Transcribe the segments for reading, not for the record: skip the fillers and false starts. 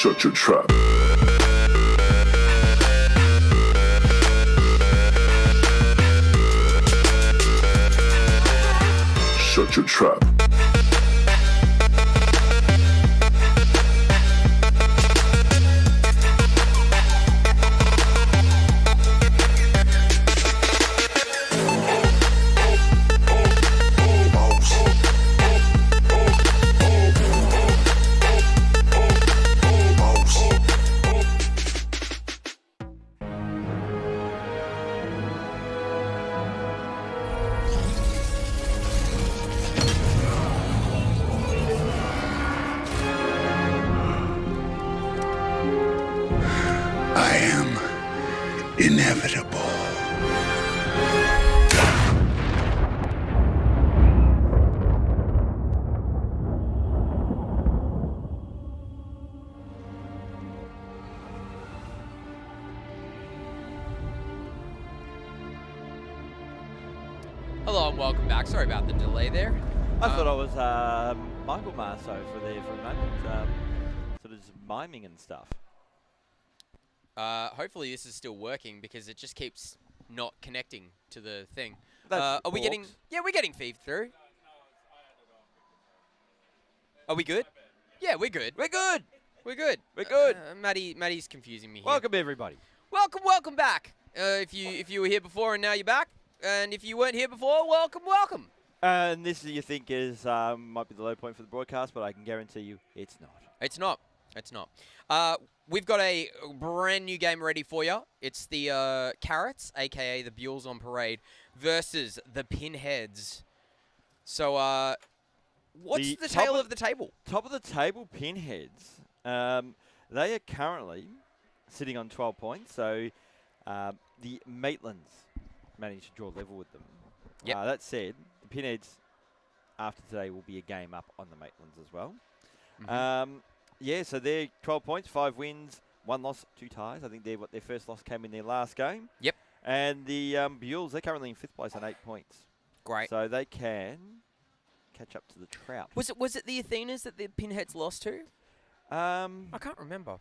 Shut your trap. Shut your trap. Inevitable. Hello and welcome back. Sorry about the delay there. I thought I was Michael Marceau for a moment, sort of just miming and stuff. Hopefully this is still working because it just keeps not connecting to the thing. That's are we getting? Yeah, we're getting feed through. Are we good? Yeah, we're good. We're good. We're good. We're good. Maddie's confusing me here. Welcome everybody. Welcome back. If you were here before and now you're back, and if you weren't here before, welcome. And this you think is might be the low point for the broadcast, but I can guarantee you it's not. It's not. We've got a brand new game ready for you. It's the Carrots, a.k.a. the Buells on Parade, versus the Pinheads. So, what's the tale of the table? Top of the table, Pinheads. They are currently sitting on 12 points, so the Maitlands managed to draw level with them. Yep. That said, the Pinheads, after today, will be a game up on the Maitlands as well. Mm-hmm. Yeah, so they're 12 points, 5 wins, 1 loss, 2 ties. I think their first loss came in their last game. Yep. And the Buells, they're currently in 5th place on 8 points. Great. So they can catch up to the Trout. Was it the Athenas that the Pinheads lost to? I can't remember.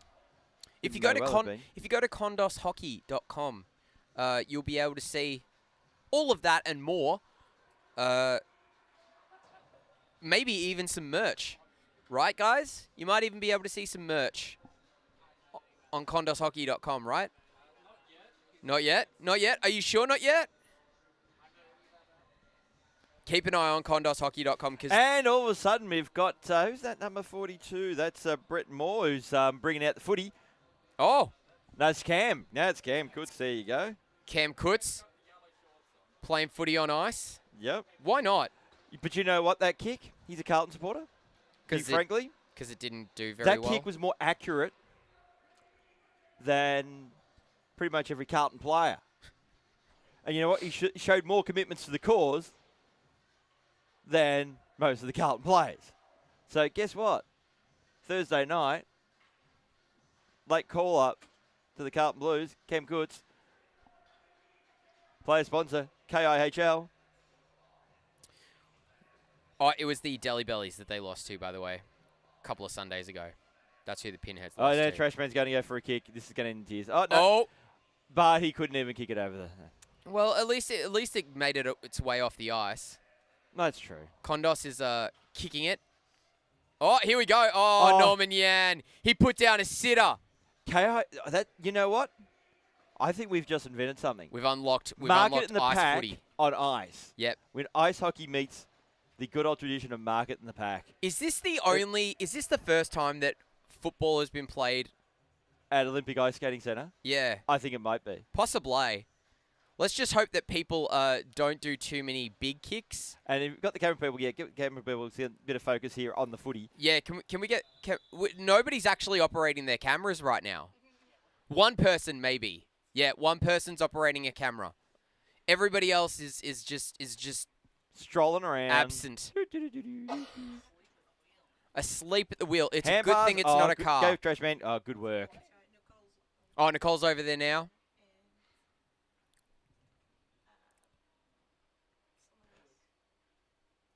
If you go to kondoshockey.com, you'll be able to see all of that and more. Maybe even some merch. Right, guys? You might even be able to see some merch on kondoshockey.com, right? Not yet. Not yet? Are you sure not yet? Keep an eye on kondoshockey.com. And all of a sudden, we've got, who's that number 42? That's Brett Moore, who's bringing out the footy. Oh. No, it's Cam. No, it's Cam Coots. There you go. Cam Coots playing footy on ice. Yep. Why not? But you know what, that kick? He's a Carlton supporter. Frankly, because it didn't do very well. That kick was more accurate than pretty much every Carlton player. And you know what? He showed more commitments to the cause than most of the Carlton players. So guess what? Thursday night, late call-up to the Carlton Blues, Cam Coots, player sponsor, KIHL. Oh, it was the Deli Bellies that they lost to, by the way, a couple of Sundays ago. That's who the Pinheads lost no, to. Trashman's going to go for a kick. This is going to end in tears. Oh, no. Oh. But he couldn't even kick it over there. Well, at least it made its way off the ice. That's true. Kondos is kicking it. Oh, here we go. Oh, Norman Yan. He put down a sitter. You know what? I think we've just invented something. We've unlocked Market in the ice pack footy. On ice. Yep. When ice hockey meets the good old tradition of market in the pack. Is this the first time that football has been played at Olympic Ice Skating Centre? Yeah. I think it might be. Possibly. Let's just hope that people don't do too many big kicks. And if you've got the camera people, get the camera people see a bit of focus here on the footy. Yeah, can we get... nobody's actually operating their cameras right now. One person, maybe. Yeah, one person's operating a camera. Everybody else is just strolling around. Absent. Asleep at the wheel. It's Hand a good pass. thing it's not a car. Go, trash man. Oh, good work. Oh, Nicole's over there now.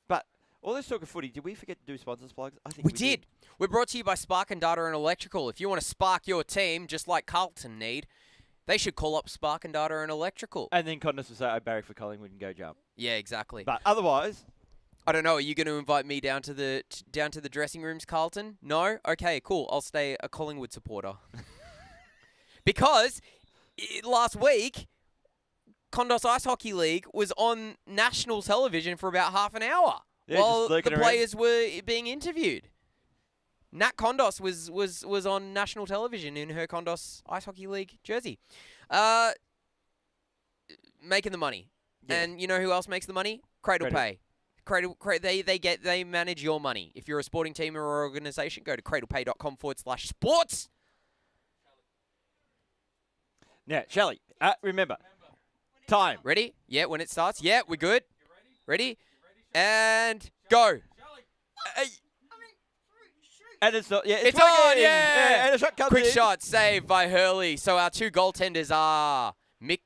But All this talk of footy, did we forget to do sponsors plugs? I think We did. We're brought to you by Spark and Data and Electrical. If you want to spark your team, just like Carlton need, they should call up Spark and Data and Electrical. And then Kondos will say, I barrack for Collingwood and go jump. Yeah, exactly. But otherwise... I don't know. Are you going to invite me down to the dressing rooms, Carlton? No? Okay, cool. I'll stay a Collingwood supporter. Because last week, Kondos Ice Hockey League was on national television for about half an hour while the players were being interviewed. Nat Kondos was on national television in her Kondos Ice Hockey League jersey. Making the money. Yeah. And you know who else makes the money? Cradle Pay. They manage your money. If you're a sporting team or organisation, go to cradlepay.com/sports. Now, Shelley, remember, time. Ready? Yeah, when it starts. Yeah, we're good. Ready? And go. And it's not. Yeah, it's on. Yeah. And a shot comes Quick in. shot saved by Hurley. So our two goaltenders are Mick.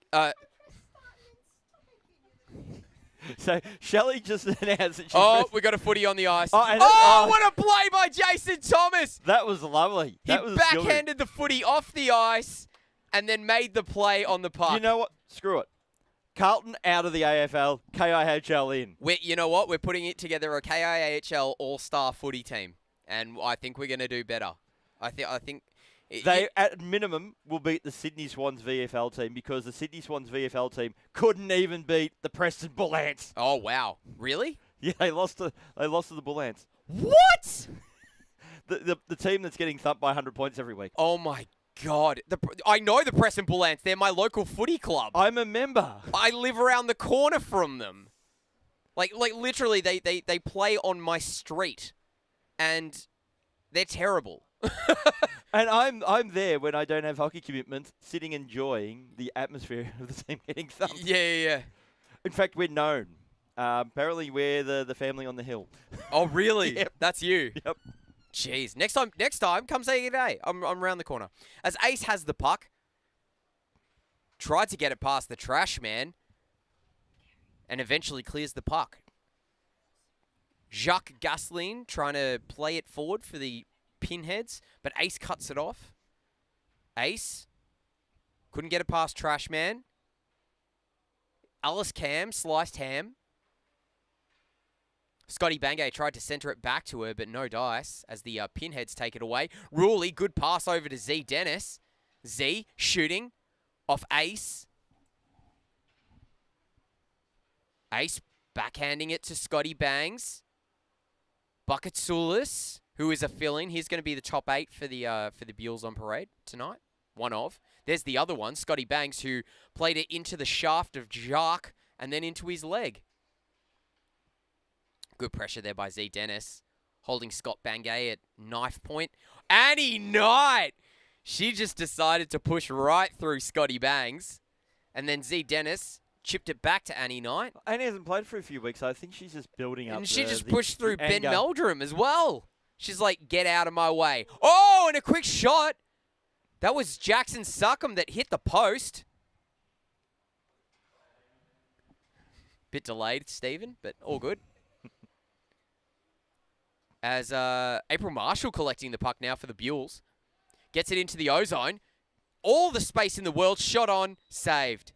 So Shelley just announced that she we got a footy on the ice. Oh, what a play by Jason Thomas! That was lovely. He backhanded the footy off the ice and then made the play on the puck. You know what? Screw it. Carlton out of the AFL, KIHL in. You know what? We're putting it together a KIHL all-star footy team, and I think we're going to do better. I think. They, at minimum, will beat the Sydney Swans VFL team because the Sydney Swans VFL team couldn't even beat the Preston Bull Ants. Oh, wow. Really? Yeah, they lost to the Bull Ants. What? the team that's getting thumped by 100 points every week. Oh, my God. I know the Preston Bull Ants. They're my local footy club. I'm a member. I live around the corner from them. Like literally, they play on my street. And they're terrible. And I'm there when I don't have hockey commitments, sitting enjoying the atmosphere of the team getting thumped. Yeah. In fact, we're known. Apparently, we're the family on the hill. Oh, really? Yep. That's you. Yep. Jeez. Next time, come say good day. I'm around the corner. As Ace has the puck, tried to get it past the trash man, and eventually clears the puck. Jacques Gasselin trying to play it forward for the Pinheads, but Ace cuts it off. Ace couldn't get it past trash man. Alice Cam sliced ham. Scotty Bangay tried to center it back to her, but no dice as the Pinheads take it away. Ruley, good pass over to Z Dennis. Z shooting off Ace. Ace backhanding it to Scotty Bangs. Bucket Sulis, who is a fill-in. He's going to be the top 8 for the Buells on Parade tonight. One of. There's the other one, Scotty Bangs, who played it into the shaft of Jacques and then into his leg. Good pressure there by Z Dennis, holding Scott Bangay at knife point. Annie Knight! She just decided to push right through Scotty Bangs. And then Z Dennis chipped it back to Annie Knight. Annie hasn't played for a few weeks, so I think she's just building up. And she just pushed through Ben Meldrum as well. She's like, get out of my way. Oh, and a quick shot. That was Jackson Suckham that hit the post. Bit delayed, Stephen, but all good. As April Marshall collecting the puck now for the Buells. Gets it into the O-zone. All the space in the world. Shot on. Saved.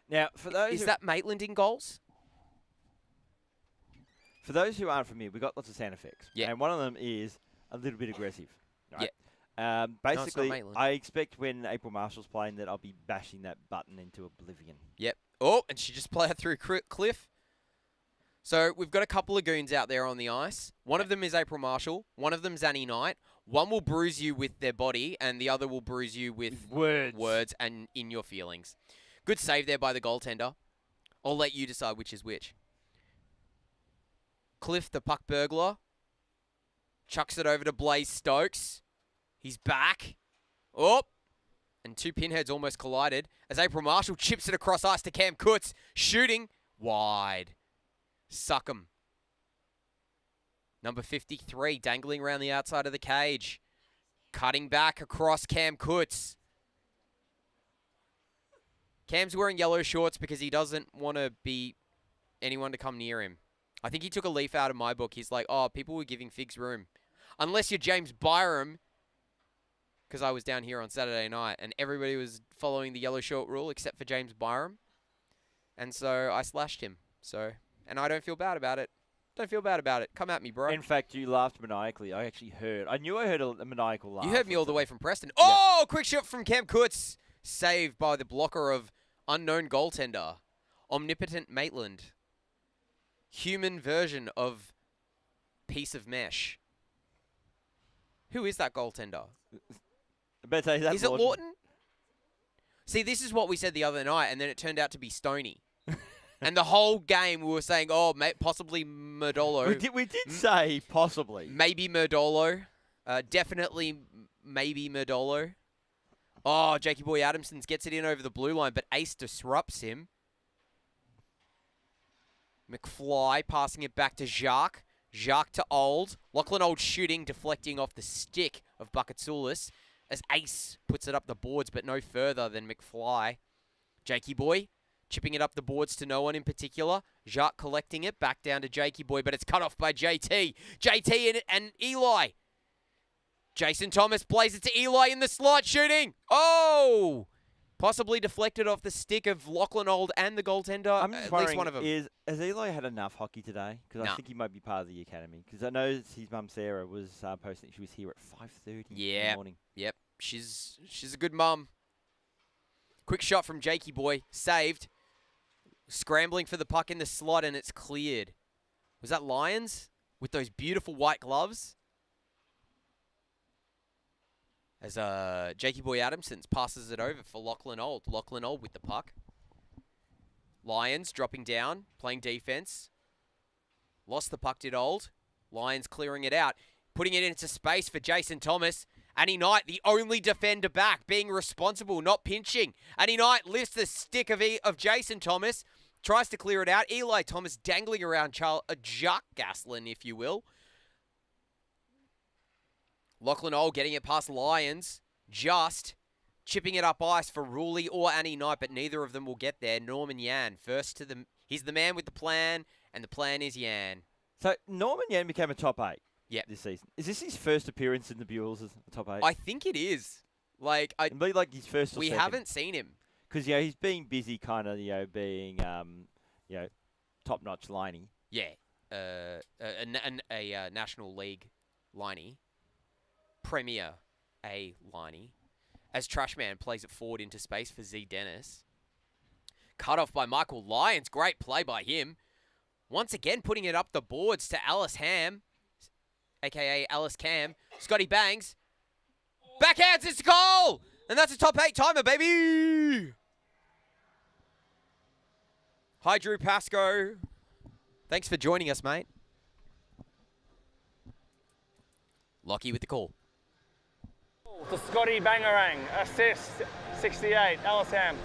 Now, for those Is that Maitland in goals? For those who aren't familiar, we've got lots of sound effects. Yeah. And one of them is a little bit aggressive. Right? Yeah. Basically, no, it's not Maitland. I expect when April Marshall's playing that I'll be bashing that button into oblivion. Yep. Oh, and she just played through Cliff. So we've got a couple of goons out there on the ice. One of them is April Marshall. One of them's Annie Knight. One will bruise you with their body, and the other will bruise you with words and in your feelings. Good save there by the goaltender. I'll let you decide which is which. Cliff, the puck burglar, chucks it over to Blaze Stokes. He's back. Oh! And two Pinheads almost collided as April Marshall chips it across ice to Cam Kutz. Shooting wide. Suckham. Number 53, dangling around the outside of the cage. Cutting back across Cam Kutz. Cam's wearing yellow shorts because he doesn't want to be anyone to come near him. I think he took a leaf out of my book. He's like, oh, people were giving Figs room. Unless you're James Byram, because I was down here on Saturday night, and everybody was following the yellow short rule except for James Byram. And so I slashed him. And I don't feel bad about it. Don't feel bad about it. Come at me, bro. In fact, you laughed maniacally. I actually heard. I knew I heard a maniacal laugh. You heard me all the way from Preston. Oh, quick shot from Cam Kutz. Saved by the blocker of unknown goaltender. Omnipotent Maitland. Human version of piece of mesh. Who is that goaltender? I better say that's Is it Lawton? See, this is what we said the other night, and then it turned out to be Stoney. And the whole game we were saying, oh, possibly Merdolo. We did say possibly. Maybe Merdolo. Definitely maybe Merdolo. Oh, Jakey Boy Adamsons gets it in over the blue line, but Ace disrupts him. McFly passing it back to Jacques. Jacques to Old. Lachlan Old shooting, deflecting off the stick of Bucketsoulis as Ace puts it up the boards, but no further than McFly. Jakey Boy chipping it up the boards to no one in particular. Jacques collecting it back down to Jakey Boy, but it's cut off by JT. JT and Eli. Jason Thomas plays it to Eli in the slot shooting. Oh! Possibly deflected off the stick of Lachlan Old and the goaltender. I'm just at wondering, least one of them. has Eli had enough hockey today? Because I think he might be part of the academy. Because I know his mum Sarah was posting that she was here at 5:30 in the morning. Yep. She's a good mum. Quick shot from Jakey Boy. Saved. Scrambling for the puck in the slot, and it's cleared. Was that Lions with those beautiful white gloves? As Jakey Boy Adamsons passes it over for Lachlan Old. Lachlan Old with the puck. Lions dropping down, playing defense. Lost the puck, did Old. Lions clearing it out. Putting it into space for Jason Thomas. Annie Knight, the only defender back, being responsible, not pinching. Annie Knight lifts the stick of Jason Thomas. Tries to clear it out. Eli Thomas dangling around Jacques Gaslin, if you will. Lachlan Old getting it past Lions. Just chipping it up ice for Ruley or Annie Knight, but neither of them will get there. Norman Yan first to the... He's the man with the plan, and the plan is Yan. So Norman Yan became a top 8 this season. Is this his first appearance in the Buells as a top 8? I think it is. Like, It'd be like his first or we second. haven't seen him. Because, he's being busy kind of, being, top-notch liney. Yeah. A National League liney. Premier A liney. As Trashman plays it forward into space for Z Dennis. Cut off by Michael Lyons. Great play by him. Once again, putting it up the boards to Alice Ham, a.k.a. Alice Cam. Scotty Bangs. Backhands, it's a goal! And that's a top 8 timer, baby! Hi, Drew Pascoe. Thanks for joining us, mate. Lockie with the call. To Scotty Bangarang, assist 68, Alice Ham.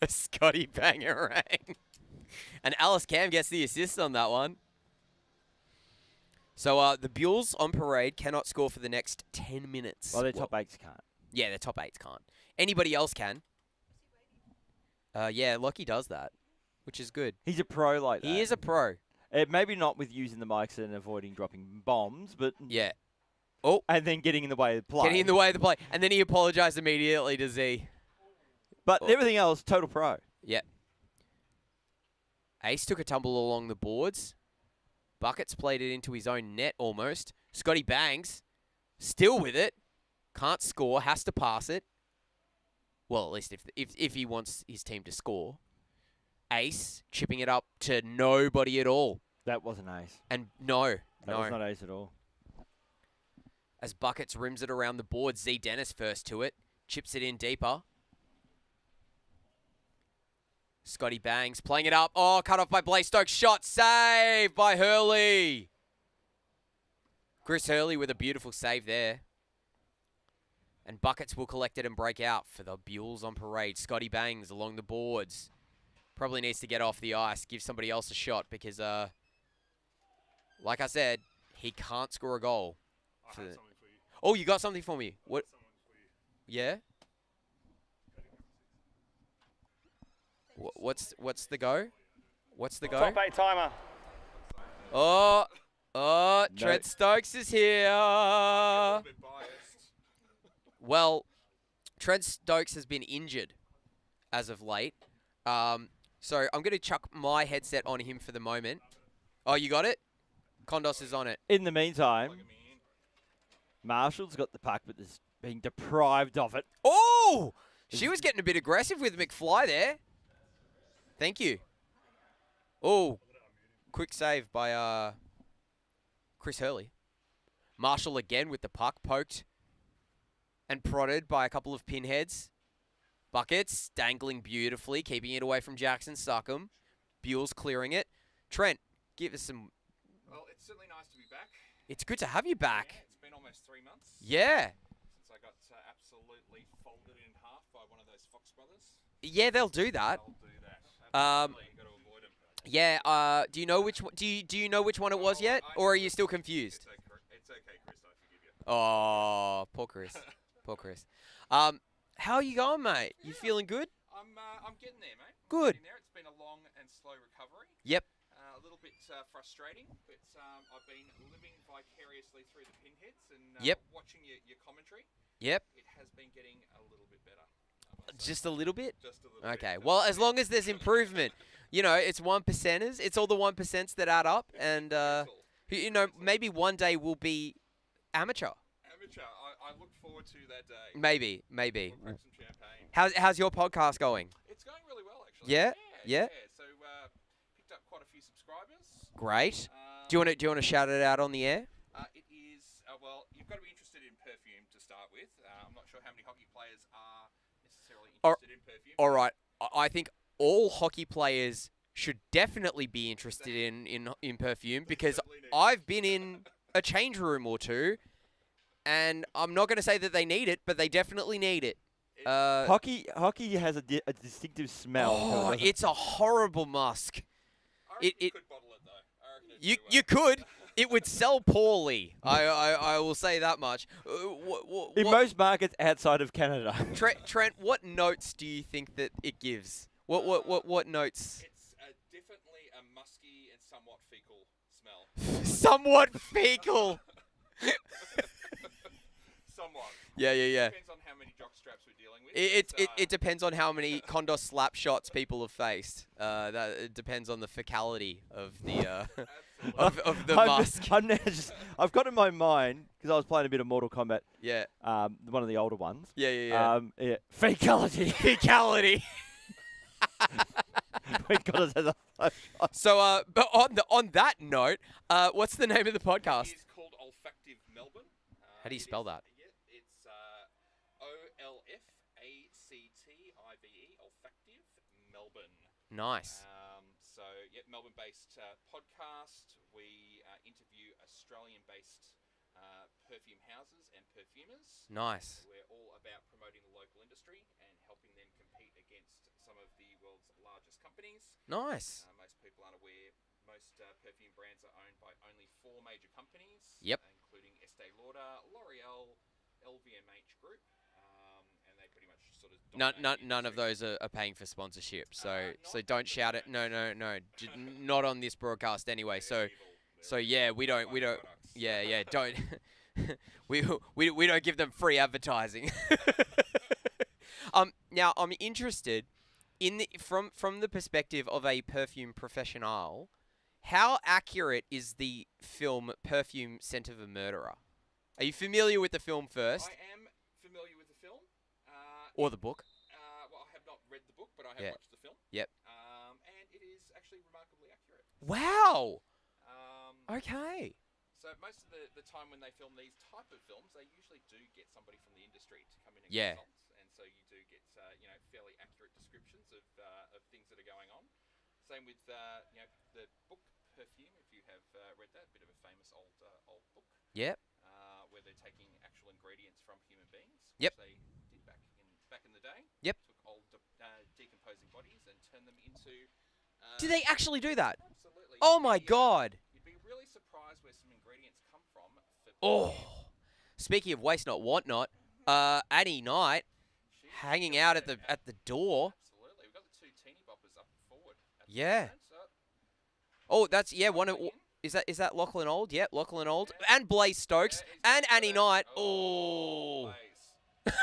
Scotty Bangarang. And Alice Cam gets the assist on that one. So the Buells on parade cannot score for the next 10 minutes. Well, their top 8s can't. Yeah, their top 8s can't. Anybody else can. Yeah, Lockie does that, which is good. He's a pro like that. He is a pro. Maybe not with using the mics and avoiding dropping bombs, but... Yeah. Oh. And then getting in the way of the play. Getting in the way of the play. And then he apologized immediately to Z. But everything else, total pro. Yeah. Ace took a tumble along the boards. Buckets played it into his own net almost. Scotty Bangs, still with it. Can't score, has to pass it. Well, at least if he wants his team to score. Ace chipping it up to nobody at all. That wasn't Ace. And no. That was not Ace at all. As Buckets rims it around the board, Z Dennis first to it. Chips it in deeper. Scotty Bangs playing it up. Oh, cut off by Blaze Stokes. Shot saved by Hurley. Chris Hurley with a beautiful save there. And Buckets will collect it and break out for the Buells on parade. Scotty Bangs along the boards. Probably needs to get off the ice, give somebody else a shot because, like I said, he can't score a goal. I have something for you. Oh, you got something for me? What? Yeah? What's the go? What's the go? Top 8 timer. Oh, No. Trent Stokes is here. A bit biased. Well, Trent Stokes has been injured as of late. So I'm going to chuck my headset on him for the moment. Oh, you got it? Kondos is on it. In the meantime, Plugging me in. Marshall's got the puck, but is being deprived of it. Oh! She was getting a bit aggressive with McFly there. Thank you. Oh, quick save by Chris Hurley. Marshall again with the puck, poked and prodded by a couple of pinheads. Buckets dangling beautifully, keeping it away from Jackson Suckham. Buell's clearing it. Trent, give us some... Well, it's certainly nice to be back. It's good to have you back. Yeah, it's been almost 3 months Yeah. since I got absolutely folded in half by one of those Fox brothers. Yeah, they'll do that. I'll do that. Absolutely, you got to avoid them. Yeah, do you know which one, do you know which one it was yet, or are you still confused? It's okay, Chris. I forgive you. Oh, poor Chris. Poor Chris. How are you going, mate? You feeling good? I'm getting there, mate. Good. Getting there. It's been a long and slow recovery. Yep. A little bit frustrating, but I've been living vicariously through the Pinheads and Yep. watching your commentary. Yep. It has been getting a little bit better. I must say. Just a little bit? Just a little bit. Okay. Well, as long as there's improvement. You know, it's 1%ers. It's all the 1%s that add up. And, you know, maybe one day we'll be amateur. Amateur. I look forward to that day. Maybe. We'll crack some champagne. How's your podcast going? It's going really well, actually. Yeah? Yeah? So picked up quite a few subscribers. Great. Do you want to shout it out on the air? It is well. You've got to be interested in perfume to start with. I'm not sure how many hockey players are necessarily interested in perfume. All right. I think all hockey players should definitely be interested in perfume because certainly need. I've been in a change room or two, and I'm not going to say that they need it, but they definitely need it. Hockey has a distinctive smell. Oh, doesn't it? it's a horrible musk. I reckon you could bottle it though. I reckon it'd You do you could. It would sell poorly. I will say that much. In most markets outside of Canada. Trent, what notes do you think that it gives? What notes? It's definitely a musky and somewhat fecal smell. Somewhat fecal. Somewhat. Yeah. Depends on how many jock straps we're dealing with. It depends on how many Kondos slap shots people have faced. That it depends on the fecality of the of the musk. I've got in my mind because I was playing a bit of Mortal Kombat. Yeah. One of the older ones. Yeah. Fecality. Fecality. When Kondos has a So, but on that note, what's the name of the podcast? It is called Olfactive Melbourne. How do you spell that? Yeah, it's OLFACTIVE, Olfactive Melbourne. Nice. So, Melbourne-based podcast. We interview Australian-based perfume houses and perfumers. Nice. We're all about promoting the local industry and helping them compete against some of the world's largest companies. Nice. Most people aren't aware, most perfume brands are owned by only 4 major companies. Yep. Including Estee Lauder, L'Oreal, LVMH Group, and they pretty much sort of dominate the None of industry. those are paying for sponsorship. So Not don't shout it. No. Not on this broadcast anyway. They're So evil. yeah, we don't. Products. Yeah. Don't. we don't give them free advertising. Now I'm interested in from the perspective of a perfume professional. How accurate is the film Perfume Scent of a Murderer? Are you familiar with the film first, I am familiar with the film. or the book? Well, I have not read the book, but I have Yeah. watched the film. Yep. And it is actually remarkably accurate. Wow. Okay. So most of the time when they film these type of films, they usually do get somebody from the industry to come in and Yeah. consult, and so you do get fairly accurate descriptions of things that are going on. Same with the book Perfume, if you have read that, a bit of a famous old book. Yep. Where they're taking actual ingredients from human beings, Yep. which they did back in the day. Yep. Took old decomposing bodies and turned them into. Do they actually do that? Absolutely. Oh my God. You'd be really surprised where some ingredients come from. For Oh. Speaking of waste not, want not, Annie Knight She's hanging got out that, at the door. Absolutely. We've got the 2 teeny boppers up forward. At the Yeah. moment, so Oh, that's one of coming in. Is that Lachlan Old? Yep, Lachlan Old. And Blaze Stokes. And Annie Knight. Oh. Blaze. That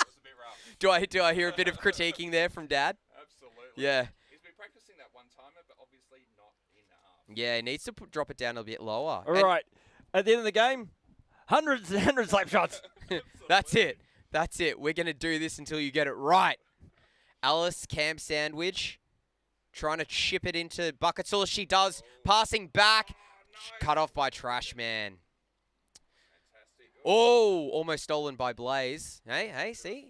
was a bit rough. Do I hear a bit of critiquing there from Dad? Absolutely. Yeah. He's been practicing that one timer, but obviously not enough. Yeah, he needs to drop it down a bit lower. All right. At the end of the game, hundreds and hundreds slap shots. That's it. That's it. We're going to do this until you get it right. Alice Cam Sandwich trying to chip it into buckets. All she does. Passing back. Cut off by Trash Man. Fantastic. Oh, almost stolen by Blaze. Hey, see?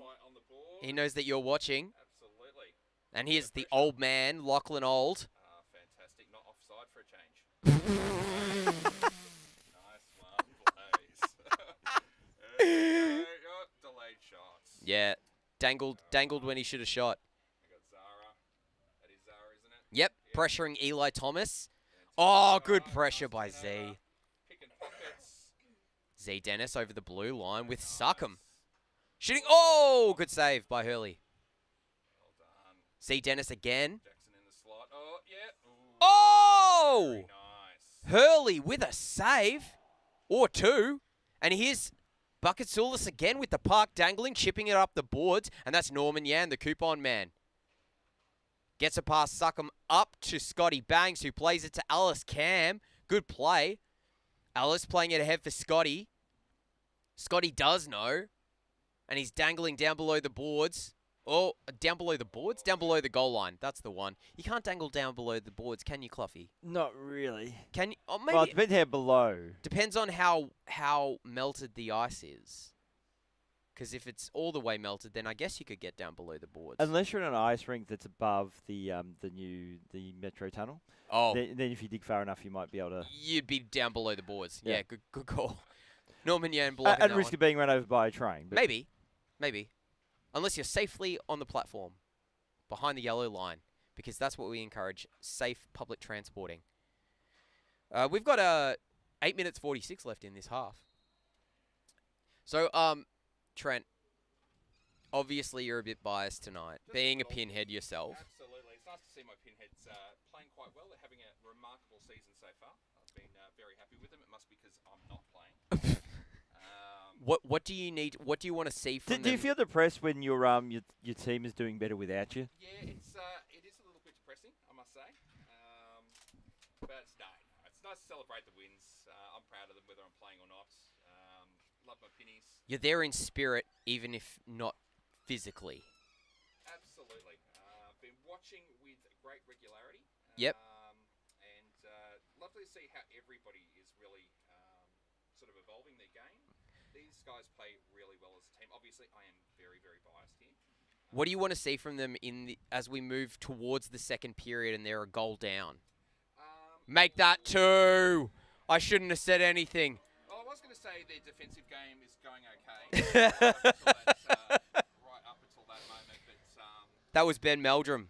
He knows that you're watching. Absolutely. And here's the old man, Lachlan Old. Fantastic. Not offside for a change. Nice one, Blaze. Delayed shots. Yeah. Dangled when he should have shot. We got Zara. That is Zara, isn't it? Yep. Pressuring Eli Thomas. Oh, good pressure by Z. Picking pockets. Z Dennis over the blue line with Suckham. Shooting. Oh, good save by Hurley. Well done. Z Dennis again. Jackson in the slot. Oh, yeah. Ooh, Oh! very nice. Hurley with a save. Or two. And here's Bucketsoulis again with the puck dangling, chipping it up the boards. And that's Norman Yan, the coupon man. Gets a pass, Suckham up to Scotty Banks, who plays it to Alice Cam. Good play. Alice playing it ahead for Scotty. Scotty does know. And he's dangling down below the boards. Oh, down below the boards? Down below the goal line. That's the one. You can't dangle down below the boards, can you, Cluffy? Not really. Can you? Oh, maybe. Well, it depends how below. Depends on how melted the ice is. Because if it's all the way melted, then I guess you could get down below the boards. Unless you're in an ice rink that's above the metro tunnel. Oh, Then if you dig far enough, you might be able to. you'd be down below the boards. Yeah. Yeah, good call. Norman Yan blocking At that risk one. of being run over by a train. But Maybe. Unless you're safely on the platform, behind the yellow line, because that's what we encourage, safe public transporting. We've got 8 minutes 46 left in this half. So, Trent, obviously you're a bit biased tonight, Just being a little. pinhead yourself. Absolutely. It's nice to see my Pinheads playing quite well. They're having a remarkable season so far. I've been very happy with them. It must be because I'm not playing. What do you need? What do you want to see from do you them? feel depressed when your team is doing better without you? Yeah, it is a little bit depressing, I must say. But it's nice to celebrate the wins. I'm proud of them, whether I'm playing or not. Love my pinnies. You're there in spirit, even if not physically. Absolutely. Been watching with great regularity. Yep. And lovely to see how everybody is really sort of evolving their game. These guys play really well as a team. Obviously, I am very, very biased here. What do you want to see from them as we move towards the second period and they're a goal down? Make that two. I shouldn't have said anything. Well, I was going to say their defensive game is going okay. Right up until that moment. But That was Ben Meldrum.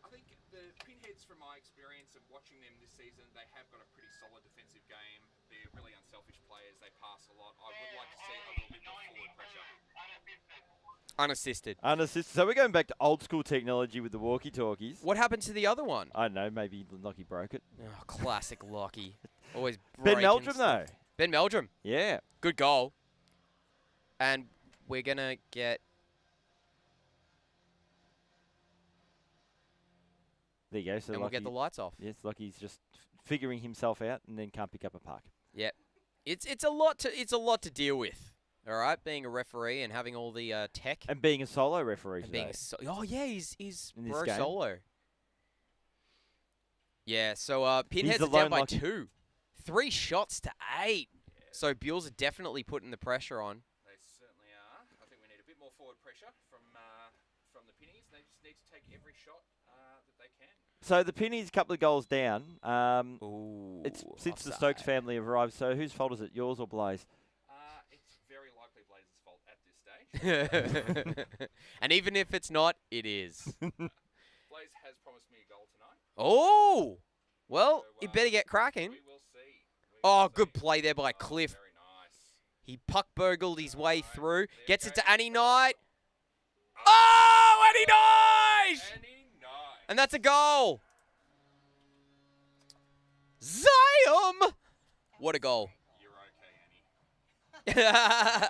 I think the Pinheads, from my experience of watching them this season, they have got a pretty solid defensive game. They're really unselfish players. They pass a lot. I would like to see a little bit more forward pressure. Unassisted. Unassisted. So we're going back to old school technology with the walkie-talkies. What happened to the other one? I don't know. Maybe Lockie broke it. Oh, classic Lockie. Always Ben breaking Meldrum, stuff. though. Ben Meldrum. Yeah. Good goal. And we're going to get... There you go. So and we'll get the Lockie- lights off. Yes, Lockie's just figuring himself out and then can't pick up a puck. Yep. It's a lot to deal with. All right, being a referee and having all the tech. And being a solo referee And today. being oh yeah, he's In this bro game. solo. Yeah, so Pinheads the are down lone by Lockie. 2. 3 shots to 8. So Buells are definitely putting the pressure on. They certainly are. I think we need a bit more forward pressure from the Pinnies. They just need to take every shot that they can. So the Penny's a couple of goals down. Ooh, It's since the offside. Stokes family have arrived. So whose fault is it? Yours or Blaze? It's very likely Blaze's fault at this stage. And even if it's not, it is. Blaze has promised me a goal tonight. Oh! Well, So, he better get cracking. We will see. Oh, good play there by Cliff. Very nice. He puck-burgled his way through. Gets it to Annie Knight. Oh, Annie Knight! Annie Knight. And that's a goal. Zion! What a goal. You're okay, Annie.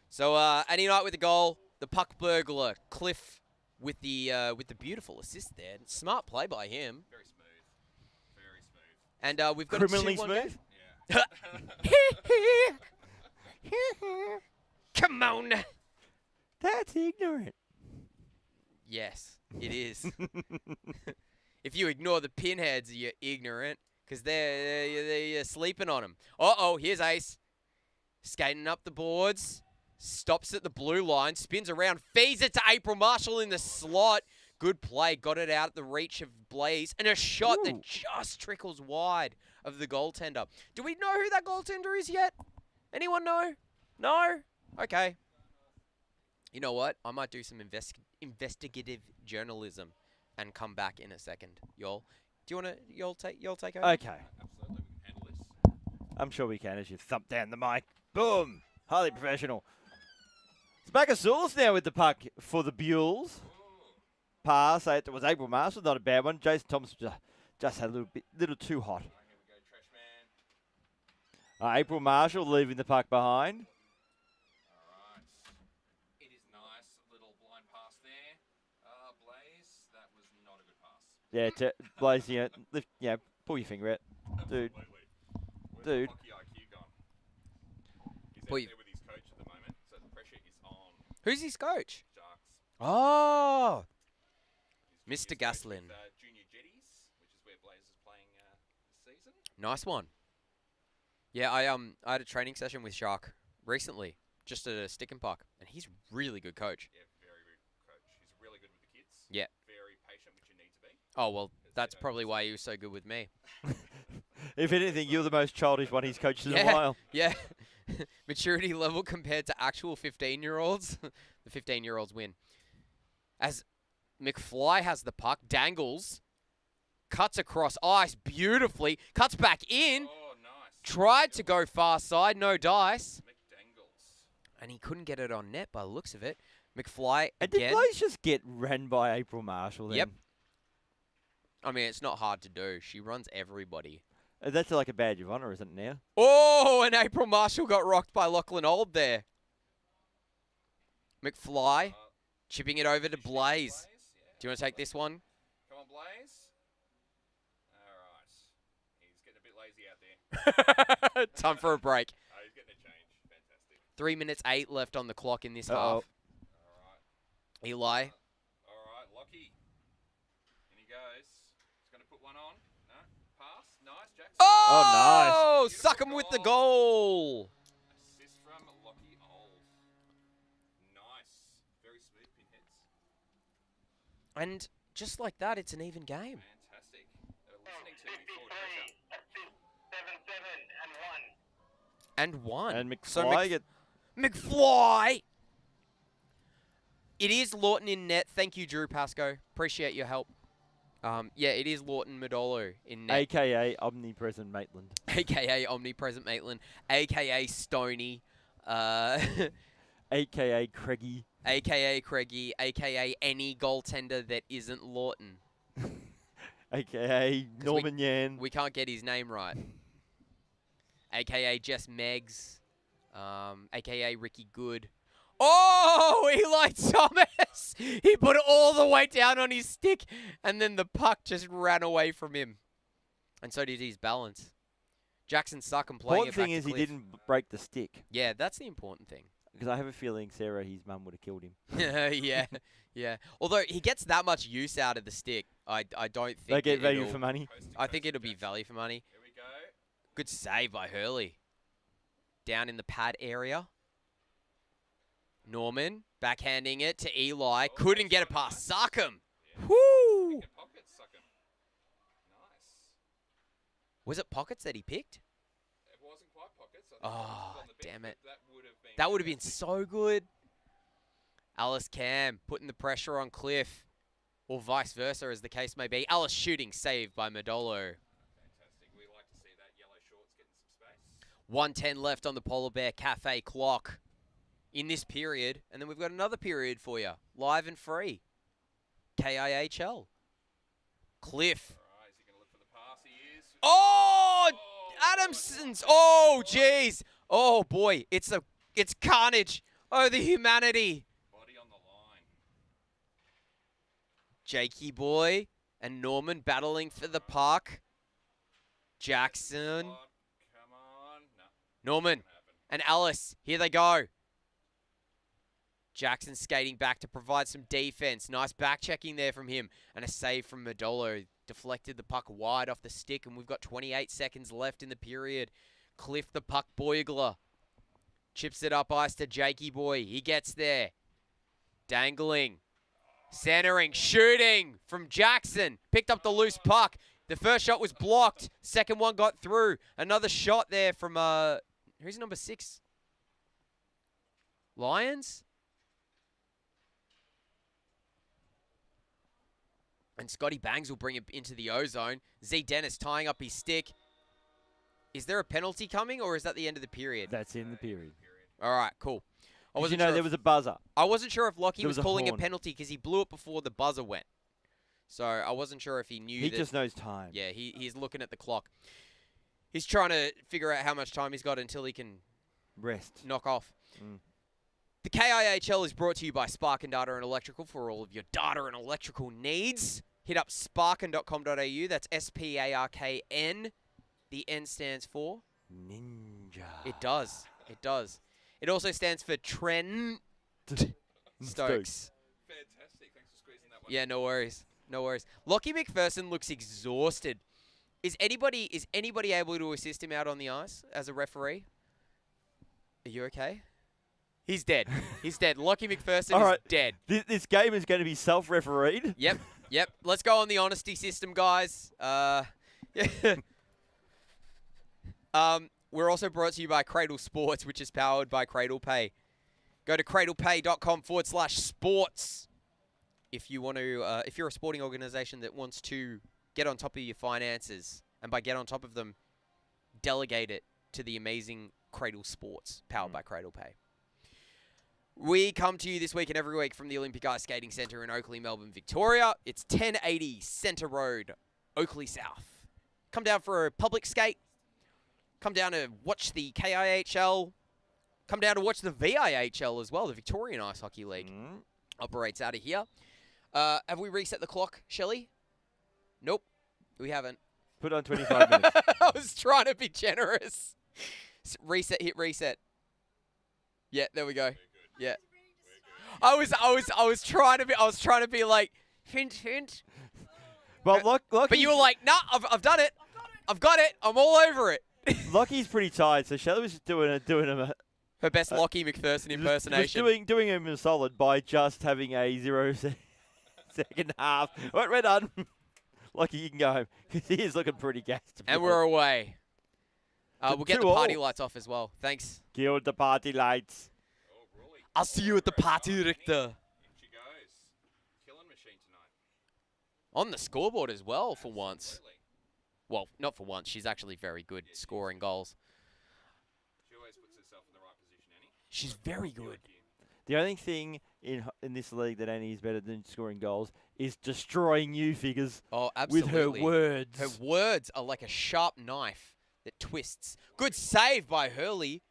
So, Annie Knight with the goal. The puck burglar, Cliff, with the beautiful assist there. Smart play by him. Very smooth. Very smooth. And we've got Criminally a 2-1 smooth? game. Yeah. Come on. That's ignorant. Yes, it is. If you ignore the Pinheads, you're ignorant, because they're sleeping on them. Uh-oh, here's Ace. Skating up the boards. Stops at the blue line. Spins around. Feeds it to April Marshall in the slot. Good play. Got it out at the reach of Blaze. And a shot that just trickles wide of the goaltender. Do we know who that goaltender is yet? Anyone know? No? Okay. You know what? I might do some investigative journalism and come back in a second. Y'all, do you want to? Y'all take over. Okay. Absolutely, we can handle this. I'm sure we can as you thump down the mic. Boom. Highly professional. It's Bacasoulis now with the puck for the Buells. Pass. It was April Marshall, not a bad one. Jason Thomas just had a little too hot. Here we go, trash man. April Marshall leaving the puck behind. All right. It is nice. Little blind pass there. Blaze, that was not a good pass. Yeah, Blaze, pull your finger out. Dude. Absolutely. Where's Dude. the hockey IQ gone? He's out Pull your- there with his coach at the moment, so the pressure is on. Who's his coach? Sharks. Oh, He's Mr. coached Gaslin. with, Junior Jetties, which is where Blaze is playing this season. nice one. Yeah, I had a training session with Shark recently, just at a stick and puck, and he's really good coach. Yeah, very good coach. He's really good with the kids. Yeah. Very patient, which you need to be. Oh well, that's they don't probably why he was so good with me. If anything, you're the most childish one he's coached in a Yeah. while. Yeah. Maturity level compared to actual 15-year-olds. The 15-year-olds win. As McFly has the puck, dangles, cuts across ice beautifully, cuts back in, Oh, nice. tried to go far side, no dice, McDangles. and he couldn't get it on net by the looks of it. McFly And did again. Blaze just get ran by April Marshall then? Yep. I mean, it's not hard to do. She runs everybody. That's like a badge of honour, isn't it now? Oh, and April Marshall got rocked by Lachlan Old there. McFly chipping it over to Blaze. Do you want to take this one? Come on, Blaze. All right. He's getting a bit lazy out there. Time for a break. Oh, he's getting a change. Fantastic. 3 minutes 8 left on the clock in this Uh-oh. half. All right. Eli. All right, Lockie. In he goes. He's going to put one on. No. Pass. Nice, Jackson. Oh, nice. suck him with the goal. Assist from Lockie Old. Nice. Very smooth, Pinheads. And just like that, it's an even game. Fantastic. Listening to forward pressure. 7-7 and 1. And one. And So McFly McFly. It is Lawton in net. Thank you, Drew Pascoe. Appreciate your help. Yeah, it is Lawton Modolo in net. a.k.a. Omnipresent Maitland. AKA Omnipresent Maitland. AKA Stoney. A.k.a. Craigie. AKA Craigie. AKA any goaltender that isn't Lawton. A.k.a. Norman Yan. We can't get his name right. AKA Jess Meggs. AKA Ricky Good. Oh, Eli Thomas! He put it all the way down on his stick, and then the puck just ran away from him. And so did his balance. Jackson Suckham playing Important it back thing to is he Cliff. didn't break the stick. Yeah, that's the important thing. Because I have a feeling Sarah, his mum, would have killed him. Yeah, yeah. Although he gets that much use out of the stick, I don't think They get that value it'll- for money. Coast to I think coast, it'll be Jackson. value for money. Here we go. Good save by Hurley. Down in the pad area. Norman backhanding it to Eli. Couldn't get it past Suckham. Woo! Picking pockets, suck 'em. Nice. Was it Pockets that he picked? It wasn't quite pockets. I think Oh, it was on the bench, damn but it. That would have been. That would have been so good. Alice Cam putting the pressure on Cliff. Or vice versa, as the case may be. Alice shooting, saved by Modolo. Fantastic. We like to see that yellow shorts getting some space. 1:10 left on the Polar Bear Cafe clock in this period. And then we've got another period for you, live and free. KIHL. Cliff. All right, is he going to look for the pass? He is. Oh, Adamson's. Oh, jeez. Oh, boy. It's carnage. Oh, the humanity. Body on the line. Jakey boy and Norman battling for the puck. Jackson. Come on. No. Norman and Alice. Here they go. Jackson skating back to provide some defense. Nice back checking there from him. And a save from Modolo. Deflected the puck wide off the stick. And we've got 28 seconds left in the period. Cliff the puck Boigler. Chips it up ice to Jakey boy. He gets there. Dangling. Centering. Shooting from Jackson. Picked up the loose puck. The first shot was blocked. Second one got through. Another shot there from, who's number 6? Lions? And Scotty Bangs will bring it into the O-zone. Z Dennis tying up his stick. Is there a penalty coming, or is that the end of the period? That's in the period. All right, cool. There was a buzzer. I wasn't sure if Lockie was a calling a horn. penalty because he blew it before the buzzer went. So I wasn't sure if he knew He that. just knows time. Yeah, he's looking at the clock. He's trying to figure out how much time he's got until he can Rest. knock off. Mm. The KIHL is brought to you by Sparkin Data and Electrical for all of your data and electrical needs. Hit up sparkin.com.au. That's SPARKN. The N stands for? Ninja. It does. It does. It also stands for Trent Stokes. Fantastic. Thanks for squeezing that one. Yeah, no worries. No worries. Lockie McPherson looks exhausted. Is anybody able to assist him out on the ice as a referee? Are you okay? He's dead. He's dead. Lockie McPherson is dead. This game is going to be self-refereed. Yep. Yep. Let's go on the honesty system, guys. We're also brought to you by Cradle Sports, which is powered by Cradle Pay. Go to cradlepay.com/sports if you want to. If you're a sporting organisation that wants to get on top of your finances, and by get on top of them, delegate it to the amazing Cradle Sports, powered by Cradle Pay. We come to you this week and every week from the Olympic Ice Skating Centre in Oakley, Melbourne, Victoria. It's 1080 Centre Road, Oakley South. Come down for a public skate. Come down to watch the KIHL. Come down to watch the VIHL as well, the Victorian Ice Hockey League. Operates out of here. Have we reset the clock, Shelley? Nope, we haven't. Put on 25 minutes. I was trying to be generous. Reset, hit reset. Yeah, there we go. Yeah. I was trying to be like hint. Well, Lockie, but you were like, nah, I've done it. I've got it. I'm all over it. Lockie's pretty tired, so Shelley was just doing him a her best Lockie McPherson impersonation. Just doing him a solid by just having a 0-second half. We're done. Lockie, you can go home because he is looking pretty gassed. And we're away. We'll get the party lights off as well. Thanks. Kill the party lights. I'll see you at the party, Richter. She goes. Killing machine tonight. On the scoreboard as well for once. Absolutely. Well, not for once. She's actually very good scoring goals. She always puts herself in the right position, Annie. She's very good. The only thing in this league that Annie is better than scoring goals is destroying you figures. Oh, absolutely. With her words. Her words are like a sharp knife that twists. Good save by Hurley.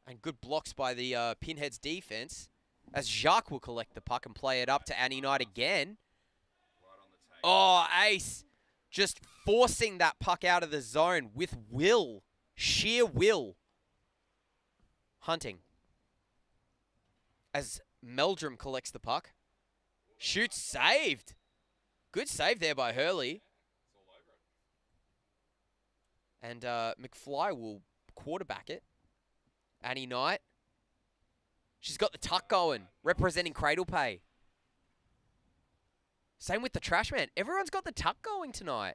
And good blocks by the Pinheads defense. As Jacques will collect the puck and play it up to Annie Knight again. Right on the tape. Oh, ace. Just forcing that puck out of the zone with will. Sheer will. Hunting. As Meldrum collects the puck. Shoots, saved. Good save there by Hurley. It's all over it. And McFly will quarterback it. Annie Knight. She's got the tuck going, representing Cradle Pay. Same with the Trash Man. Everyone's got the tuck going tonight.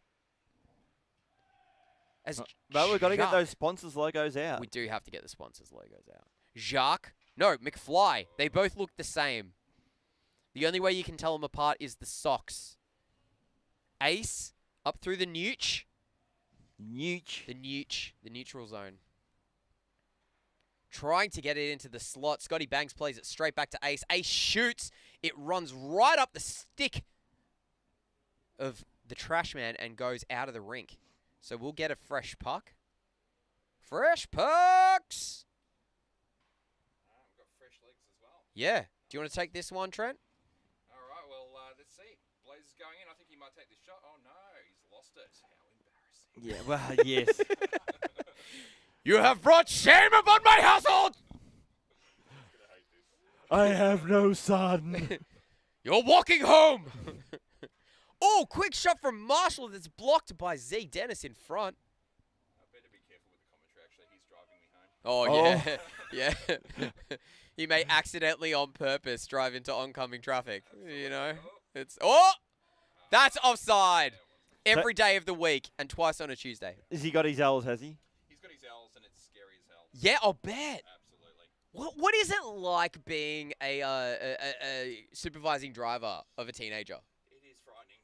But we've got to get those sponsors logos out. We do have to get the sponsors logos out. Jacques. No, McFly. They both look the same. The only way you can tell them apart is the socks. Ace. Up through the nooch. Nooch. The nooch. The neutral zone. trying to get it into the slot. Scotty Banks plays it straight back to Ace. Ace shoots. It runs right up the stick of the trash man and goes out of the rink. So we'll get a fresh puck. Fresh pucks! We've got fresh legs as well. Yeah. Do you want to take this one, Trent? All right, well, let's see. Blaze is going in. I think he might take this shot. Oh, no, he's lost it. How embarrassing. Yeah, well, yes. You have brought shame upon my household! I have no son. You're walking home! Oh, quick shot from Marshall that's blocked by Z Dennis in front. I better be careful with the commentary, actually. He's driving me home. Oh, yeah. Yeah. He may accidentally on purpose drive into oncoming traffic. You know? It's... Oh! That's offside! Every day of the week and twice on a Tuesday. Has he got his L's, has he? He's got his L's and it's scary as hell. Yeah, I'll bet. Absolutely. What is it like being a supervising driver of a teenager? It is frightening.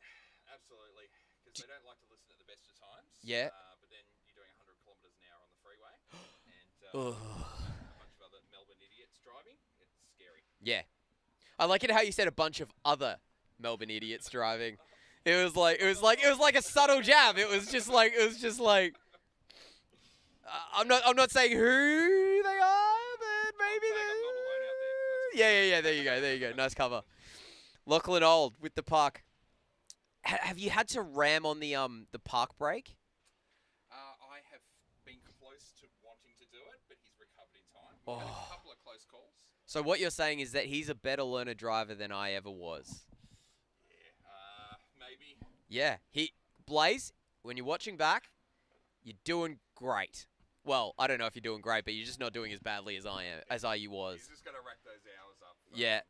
Absolutely. Because they don't like to listen at the best of times. Yeah. But then you're doing 100 kilometres an hour on the freeway. And Ugh. a bunch of other Melbourne idiots driving. It's scary. Yeah. I like it how you said a bunch of other Melbourne idiots driving. It was like a subtle jab. It was just like I'm not saying who they are, but maybe I'm not alone out there. yeah. There you go. Nice cover. Lachlan Old with the puck. Have you had to ram on the park brake? I have been close to wanting to do it, but he's recovered in time. We've had a couple of close calls. So what you're saying is that he's a better learner driver than I ever was. Yeah, maybe. Yeah, Blaze, when you're watching back, you're doing great. Well, I don't know if you're doing great, but you're just not doing as badly as I was. He's just got to rack those hours up. Yeah.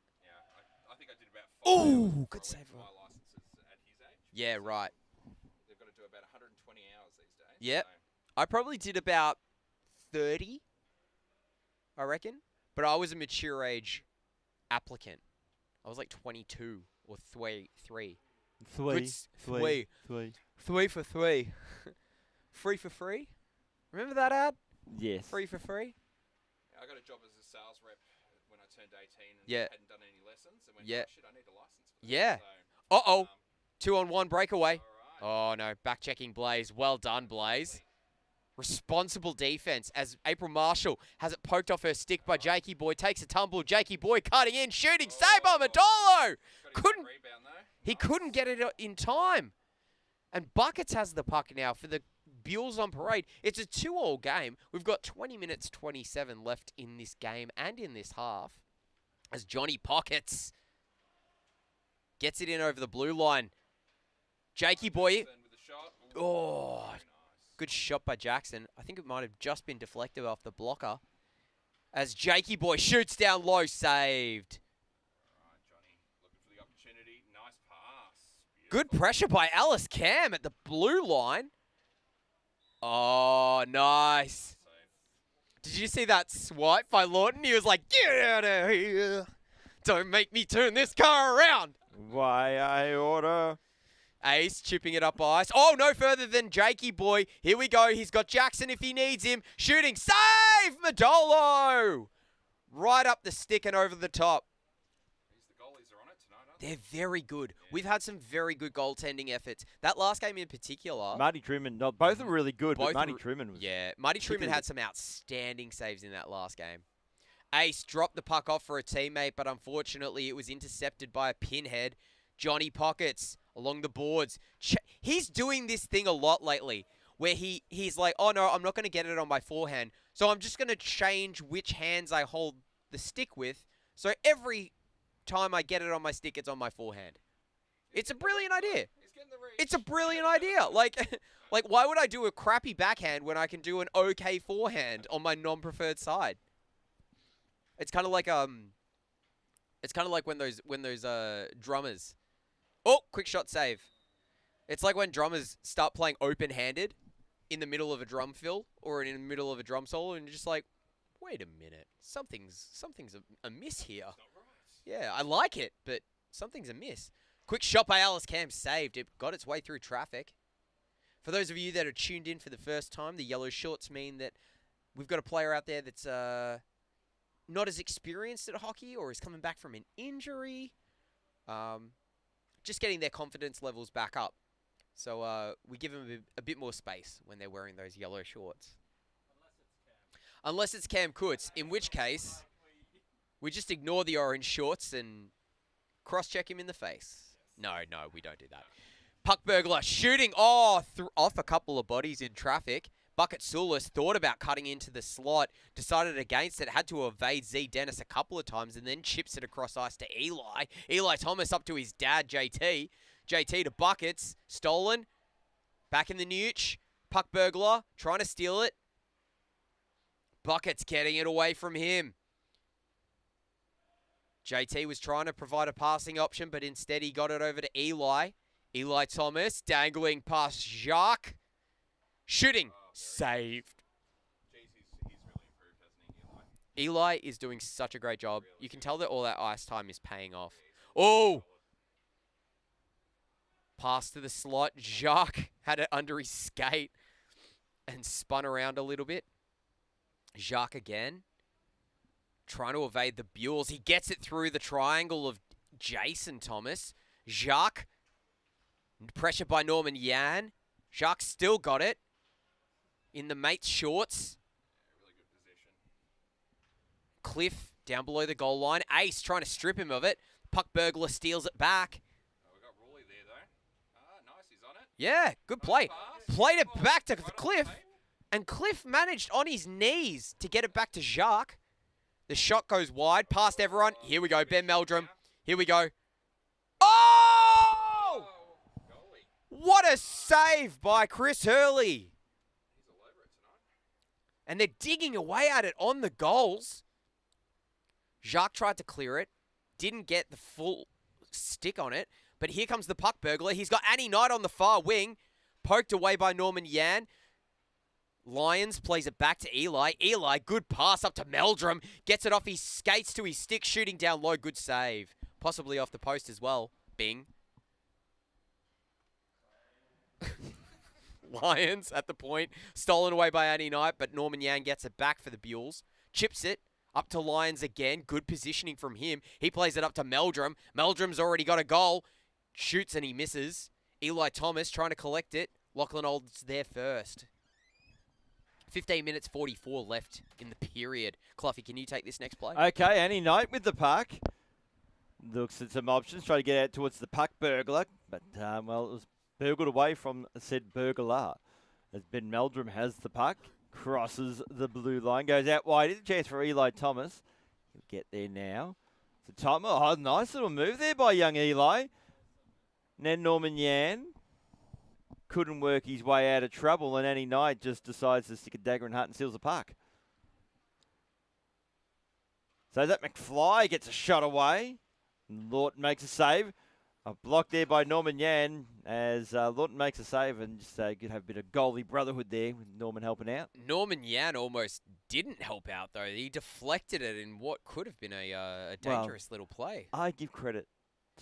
I think I did about 5 hours Ooh, before good I save. went for my licenses at his age. Yeah, So right. They've got to do about 120 hours these days. Yep. So I probably did about 30, I reckon. But I was a mature age applicant. I was like 22 or 3. Three for 3. Free for free. Remember that ad? Yes. Free for free. I got a job as a sales rep when I turned 18 and Yeah. hadn't done any lessons. And went, Yeah. oh, shit, I need a license for that. Yeah. So, Uh-oh. 2-on-1 breakaway. all right. Oh, no. Back-checking Blaze. Well done, Blaze. Responsible defense as April Marshall has it poked off her stick by Jakey Boy. Takes a tumble. Jakey Boy cutting in, shooting. Save by Madolo. Got his Couldn't. rebound, though. He couldn't get it in time. And Buckets has the puck now for the Buells on Parade. It's a 2-all game. We've got 20 minutes 27 left in this game and in this half. As Johnny Pockets gets it in over the blue line. Jakey Boy. Jackson with the shot. Ooh, Oh, very nice. good shot by Jackson. I think it might have just been deflected off the blocker. As Jakey Boy shoots down low, saved. All right, Johnny, looking for the opportunity. Nice pass. Good Beautiful. pressure by Alice Cam at the blue line. Oh, nice. Save. Did you see that swipe by Lawton? He was like, get out of here. Don't make me turn this car around. Why I order? Ace chipping it up ice. Oh, no further than Jakey Boy. Here we go. He's got Jackson if he needs him. Shooting. Save! Madolo! Right up the stick and over the top. The goalies are on it tonight, aren't they? They're very good. We've had some very good goaltending efforts. That last game in particular. Marty Truman. No, both of them were really good, Both but Marty were- Truman was. Yeah, Marty Truman particularly had some outstanding saves in that last game. Ace dropped the puck off for a teammate, but unfortunately it was intercepted by a pinhead. Johnny Pockets along the boards. He's doing this thing a lot lately where he's like, oh no, I'm not going to get it on my forehand. So I'm just going to change which hands I hold the stick with. So every time I get it on my stick, it's on my forehand. It's a brilliant idea. He's getting the reach. It's a brilliant idea. Like why would I do a crappy backhand when I can do an okay forehand on my non-preferred side? It's kind of like when those drummers. Oh, quick shot save. It's like when drummers start playing open-handed in the middle of a drum fill or in the middle of a drum solo, and you're just like, wait a minute, something's amiss here. Not right. Yeah, I like it, but something's amiss. Quick shot by Alice Cam, saved. It got its way through traffic. For those of you that are tuned in for the first time, the yellow shorts mean that we've got a player out there that's not as experienced at hockey or is coming back from an injury. Just getting their confidence levels back up. So we give them a bit more space when they're wearing those yellow shorts. Unless it's Cam Kutz, in which case we just ignore the orange shorts and cross-check him in the face. No, we don't do that. Puck burglar shooting off a couple of bodies in traffic. Bucket Soulis thought about cutting into the slot, decided against it, had to evade Z Dennis a couple of times, and then chips it across ice to Eli. Eli Thomas up to his dad, JT. JT to Buckets, stolen. Back in the nooch. Puck burglar, trying to steal it. Buckets getting it away from him. JT was trying to provide a passing option, but instead he got it over to Eli. Eli Thomas dangling past Jacques. Shooting. Saved. Jeez, he's really improved, hasn't he, Eli is doing such a great job. You can tell that all that ice time is paying off. Oh! Pass to the slot. Jacques had it under his skate and spun around a little bit. Jacques again. Trying to evade the Buells. He gets it through the triangle of Jason Thomas. Jacques. Pressure by Norman Yan. Jacques still got it. In the mate's shorts. Yeah, really good position. Cliff down below the goal line. Ace trying to strip him of it. Puck burglar steals it back. Oh, we got Raleigh there, though. Nice, he's on it. Yeah, good play. Pass. Played it Oh, back to right on Cliff. the And Cliff managed on his knees to get it back to Jacques. The shot goes wide, past everyone. Here we go, Ben Meldrum. Here we go. Oh! Goalie. What a save by Chris Hurley. He's all over it tonight. And they're digging away at it on the goals. Jacques tried to clear it. Didn't get the full stick on it. But here comes the puck burglar. He's got Annie Knight on the far wing. Poked away by Norman Yan. Lyons plays it back to Eli. Eli, good pass up to Meldrum. Gets it off his skates to his stick, shooting down low. Good save. Possibly off the post as well. Bing. Lions at the point. Stolen away by Annie Knight, but Norman Yan gets it back for the Buells. Chips it. Up to Lions again. Good positioning from him. He plays it up to Meldrum. Meldrum's already got a goal. Shoots and he misses. Eli Thomas trying to collect it. Lachlan Old's there first. 15 minutes 44 left in the period. Cluffy, can you take this next play? Okay, Annie Knight with the puck. Looks at some options, try to get out towards the puck burglar. But, well, it was burgled away from said burglar. As Ben Meldrum has the puck. Crosses the blue line. Goes out wide. It's a chance for Eli Thomas. He'll get there now. So Thomas, oh, nice little move there by young Eli. And then Norman Yan couldn't work his way out of trouble, and Annie Knight just decides to stick a dagger in heart and seals the puck. So that McFly gets a shot away. Lawton makes a save. A block there by Norman Yan as Lawton makes a save, and just could have a bit of goalie brotherhood there with Norman helping out. Norman Yan almost didn't help out, though. He deflected it in what could have been a dangerous little play. I give credit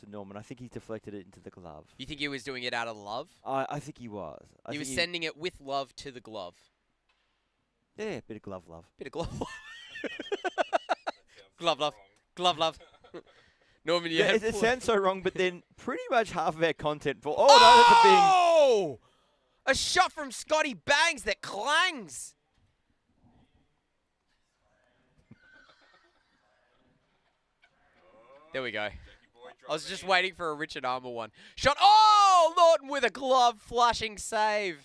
to Norman. I think he deflected it into the glove. You think he was doing it out of love? I think he was. He was sending it with love to the glove. Yeah, bit of glove love. Bit of glove. Glove love. Glove love. Norman, Yeah, it sounds so wrong, but then pretty much half of our content for. Oh, no, that's a big. Oh! A shot from Scotty Bangs that clangs. There we go. I was just waiting for a Richard Armour one. Shot. Oh! Lawton with a glove flashing save.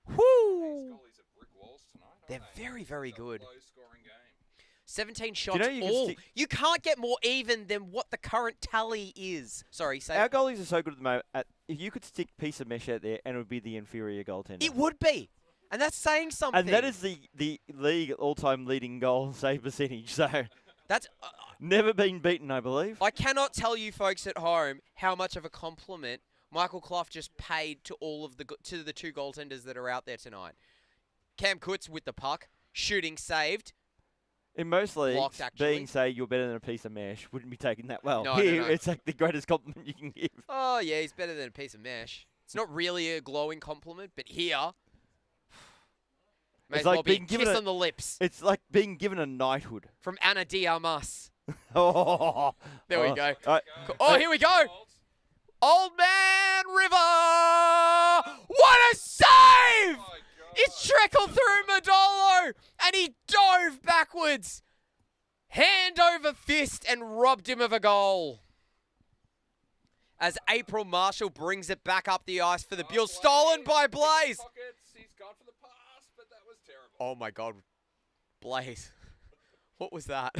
Woo! Goalies are brick walls tonight, aren't They're they? very, very It's a good. low-scoring game. 17 shots know you can all. stick- You can't get more even than what the current tally is. Sorry, say Our goalies are so good at the moment. If you could stick a piece of mesh out there, and it would be the inferior goaltender. it would be. And that's saying something. And that is the league all-time leading goal save percentage. So That's never been beaten, I believe. I cannot tell you folks at home how much of a compliment Michael Clough just paid to all of the two goaltenders that are out there tonight. Cam Kutz with the puck, shooting saved. In most leagues, Blocked, actually. being say you're better than a piece of mesh wouldn't be taken that well. No, Here, no. it's like the greatest compliment you can give. Oh yeah, he's better than a piece of mesh. It's not really a glowing compliment, but here, May It's as like well be a being given kiss a- on the lips It's like being given a knighthood. from Ana de Armas. Oh, There we go. Go. Here we go. Goals. Old Man River! What a save! My God. It trickled through Modolo, and he dove backwards, hand over fist, and robbed him of a goal. As April Marshall brings it back up the ice for the Buell, Blaze. stolen by Blaze. Pockets. He's gone for the pass, but that was terrible. Oh my God, Blaze, what was that?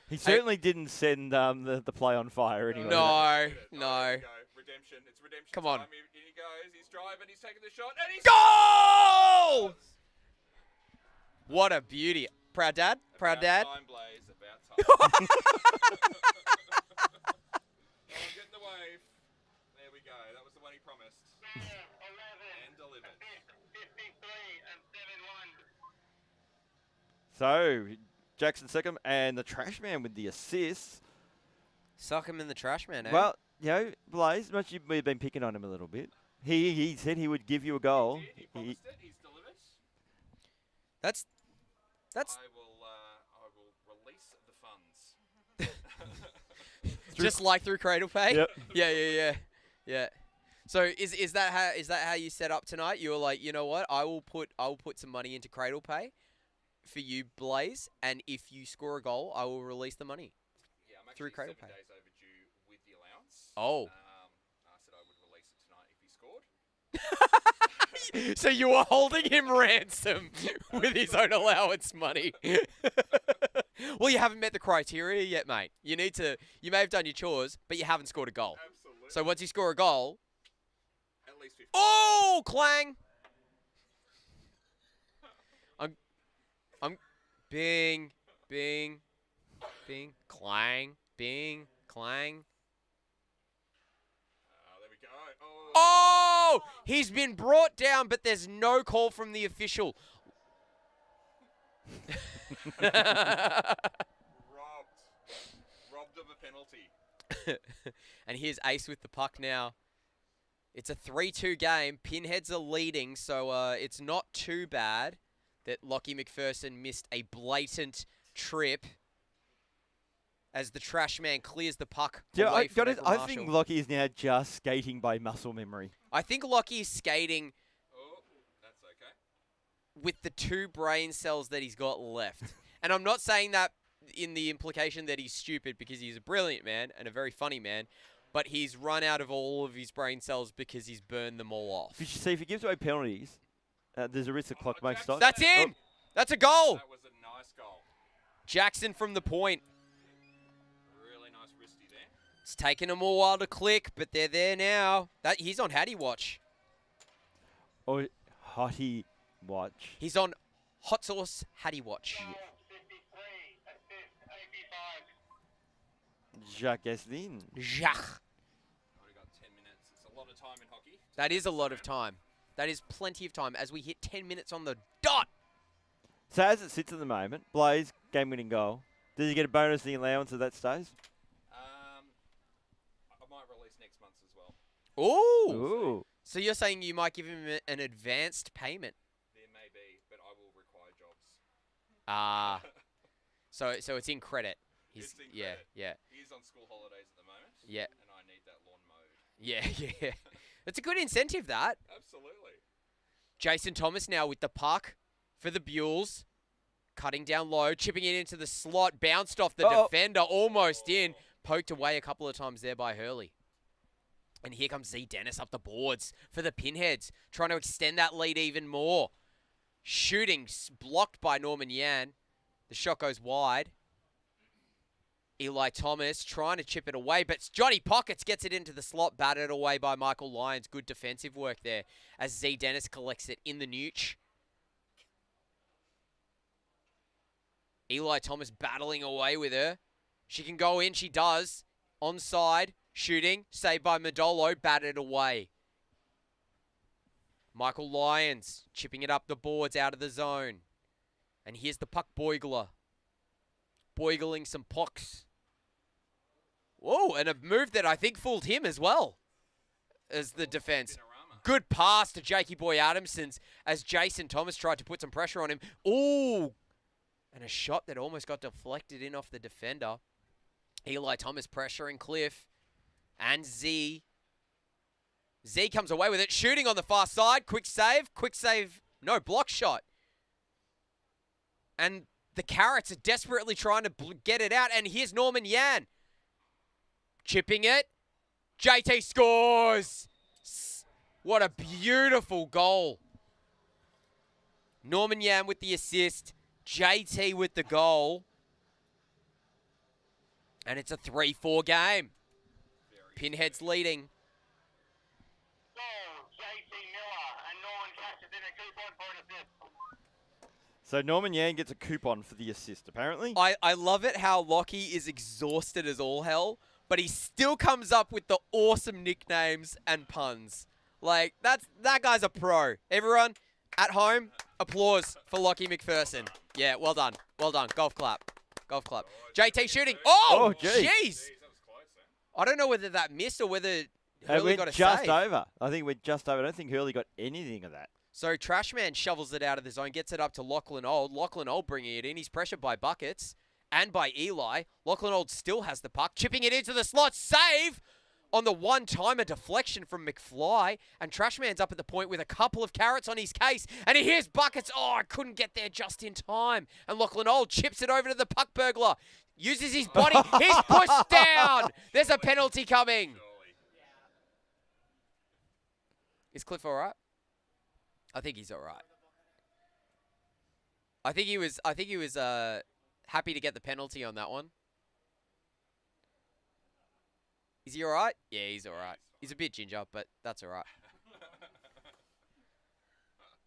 he certainly didn't send the play on fire anyway. No, Oh, no. there we go. Redemption. It's redemption. Come on. Time. In he goes. He's driving. He's taking the shot, and he's Goal! What a beauty. Proud dad? Proud dad? About time, Blaze. About time. Oh, get the wave. There we go. That was the one he promised. And delivered. So, Jackson second, and the trash man with the assists. Suck him in the trash, man, eh? Well, you know, Blaze, much you've been picking on him a little bit. He said he would give you a goal. He promised it. He's delivered. That's I will release the funds. just like through Cradle Pay. Yep. Yeah. So is that how you set up tonight? You were like, you know what? I will put some money into Cradle Pay for you, Blaze, and if you score a goal, I will release the money. Yeah, I'm Through actually Cradle 7 Pay. days overdue with the allowance. Oh. I said I would release it tonight if he scored. So you were holding him ransom with his own allowance money. Well, you haven't met the criteria yet, mate. You may have done your chores, but you haven't scored a goal. Absolutely. So once you score a goal, At least 50. oh, clang! I'm bing, clang, bing, clang. There we go. Oh! He's been brought down, but there's no call from the official. Robbed of a penalty. And here's Ace with the puck now. It's a 3-2 game. Pinheads are leading, so it's not too bad that Lockie McPherson missed a blatant trip as the trash man clears the puck away from April I Marshall. think Lockie is now just skating by muscle memory. I think Lockie is skating Oh, that's okay. with the 2 brain cells that he's got left. And I'm not saying that in the implication that he's stupid, because he's a brilliant man and a very funny man, but he's run out of all of his brain cells because he's burned them all off. If you see, if he gives away penalties, there's a risk the clock makes stop. That's in! That's a goal! That was a nice goal. Jackson from the point. Really nice wristy there. It's taken them a while to click, but they're there now. He's on Hattie Watch. Or Hottie Watch. He's on Hot Sauce Hattie Watch. Jacques Esvin. Jacques. Only got 10 minutes. It's a lot of time in hockey. That is a lot of time. That is plenty of time as we hit 10 minutes on the dot. So as it sits at the moment, Blaze, game-winning goal. Does he get a bonus in the allowance if that stays? I might release next month's as well. Ooh. Ooh. So you're saying you might give him an advanced payment? There may be, but I will require jobs. Ah. So it's in credit. It's in Yeah, credit. yeah. He's on school holidays at the moment. Yeah. And I need that lawn mowed. Yeah. It's a good incentive, that. Absolutely. Jason Thomas now with the puck for the Buells. Cutting down low, chipping it into the slot, bounced off the defender, almost in. Poked away a couple of times there by Hurley. And here comes Z Dennis up the boards for the Pinheads, trying to extend that lead even more. Shooting blocked by Norman Yan. The shot goes wide. Eli Thomas trying to chip it away, but Johnny Pockets gets it into the slot, batted away by Michael Lyons. Good defensive work there as Z Dennis collects it in the nooch. Eli Thomas battling away with her. She can go in, she does. Onside, shooting, saved by Modolo, batted away. Michael Lyons chipping it up the boards out of the zone. And here's the puck Boigler. Boigling some pucks. Whoa, and a move that I think fooled him as well as the defense. good pass to Jakey Boy Adamsons as Jason Thomas tried to put some pressure on him. Ooh! And a shot that almost got deflected in off the defender. Eli Thomas pressuring Cliff. And Z. Z comes away with it. Shooting on the far side. Quick save. Quick save. No, block shot. And the Carrots are desperately trying to get it out. And here's Norman Yan. Chipping it. JT scores. What a beautiful goal. Norman Yan with the assist. JT with the goal. And it's a 3-4 game. Pinheads leading. So Norman Yan gets a coupon for the assist, apparently. I love it how Lockie is exhausted as all hell, but he still comes up with the awesome nicknames and puns. Like, that guy's a pro. Everyone, at home, applause for Lockie McPherson. Yeah, well done. Well done. Golf clap. Golf clap. JT shooting. Oh, jeez. I don't know whether that missed or whether Hurley got a just save. over. I think it went just over. I don't think Hurley got anything of that. So Trashman shovels it out of the zone, gets it up to Lachlan Old. Lachlan Old bringing it in. He's pressured by Buckets and by Eli. Lachlan Old still has the puck, chipping it into the slot. Save on the one-timer deflection from McFly. And Trashman's up at the point with a couple of carrots on his case. And he hears Buckets. Oh, I couldn't get there just in time. And Lachlan Old chips it over to the puck burglar. Uses his body. He's pushed down. There's a penalty coming. Is Cliff all right? I think he's all right. I think he was happy to get the penalty on that one. Is he all right? Yeah, he's all right. He's a bit ginger, but that's all right.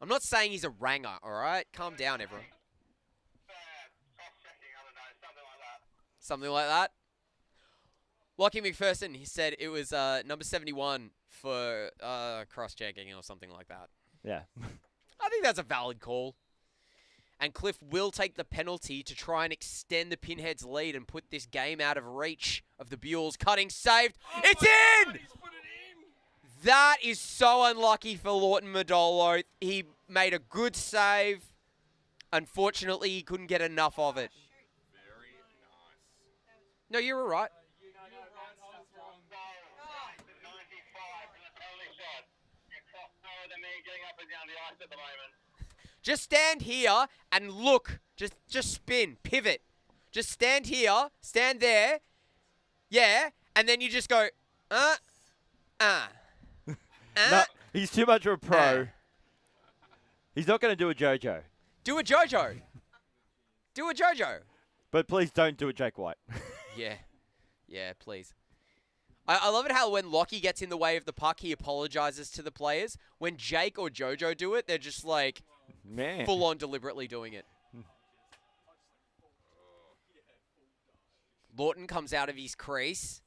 I'm not saying he's a ranger, all right? Calm down, everyone. Something like that. Lockie McPherson, he said it was number 71 for cross-checking or something like that. Yeah. I think that's a valid call. And Cliff will take the penalty to try and extend the Pinheads' lead and put this game out of reach of the Buells. Cutting, saved. Oh, it's in! He's put it in! That is so unlucky for Lawton Madolo. He made a good save. Unfortunately, he couldn't get enough of it. Very nice. No, you're all right. Just stand here and look. Just spin, pivot. Just stand here, stand there. Yeah, and then you just go, No, he's too much of a pro. He's not going to do a JoJo. Do a JoJo. Do a JoJo. But please don't do a Jake White. Yeah. Yeah, please. I love it how when Lockie gets in the way of the puck, he apologizes to the players. When Jake or JoJo do it, they're just like full on deliberately doing it. Lawton comes out of his crease,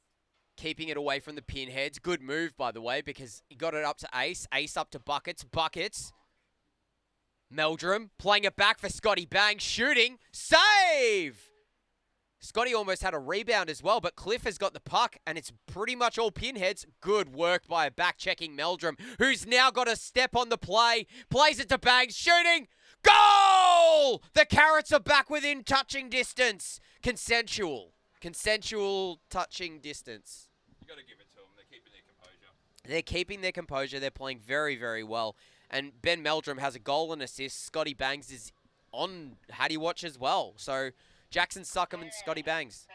keeping it away from the Pinheads. Good move, by the way, because he got it up to Ace. Ace up to Buckets. Buckets. Meldrum playing it back for Scotty Bang. Shooting. Save! Scotty almost had a rebound as well, but Cliff has got the puck, and it's pretty much all Pinheads. Good work by a back-checking Meldrum, who's now got a step on the play. Plays it to Bangs, shooting. Goal! The Carrots are back within touching distance. Consensual touching distance. You got to give it to them. They're keeping their composure. They're keeping their composure. They're playing very, very well. And Ben Meldrum has a goal and assist. Scotty Bangs is on Hattie Watch as well. So Jackson Suckham and Scotty Bangs.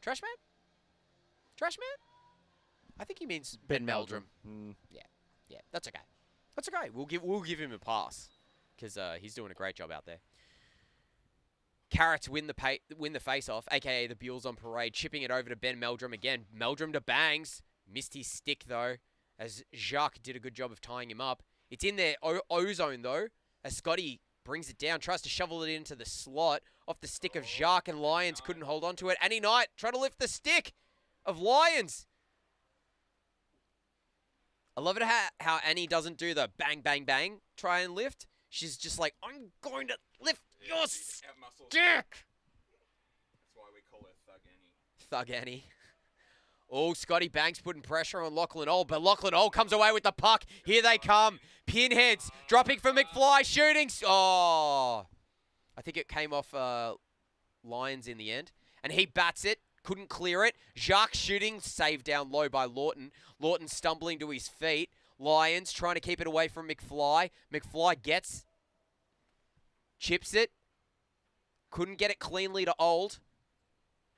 Trashman? Trashman? I think he means Ben Meldrum. Yeah, that's okay. That's okay. We'll give him a pass because he's doing a great job out there. Carrots win the face-off, a.k.a. the Buells on parade, chipping it over to Ben Meldrum again. Meldrum to Bangs. Missed his stick, though, as Jacques did a good job of tying him up. It's in their O-zone, though, as Scotty brings it down, tries to shovel it into the slot off the stick of Jacques, and Lyons couldn't hold on to it. Annie Knight trying to lift the stick of Lyons. I love it how Annie doesn't do the bang, bang, bang, try and lift. She's just like, I'm going to lift your stick. That's why we call her Thug Annie. Thug Annie. Oh, Scotty Banks putting pressure on Lachlan Old, but Lachlan Old comes away with the puck. Here they come. Pinheads dropping for McFly, shooting. Oh, I think it came off Lions in the end. And he bats it, couldn't clear it. Jacques shooting, saved down low by Lawton. Lawton stumbling to his feet. Lions trying to keep it away from McFly. McFly gets, chips it. Couldn't get it cleanly to Old.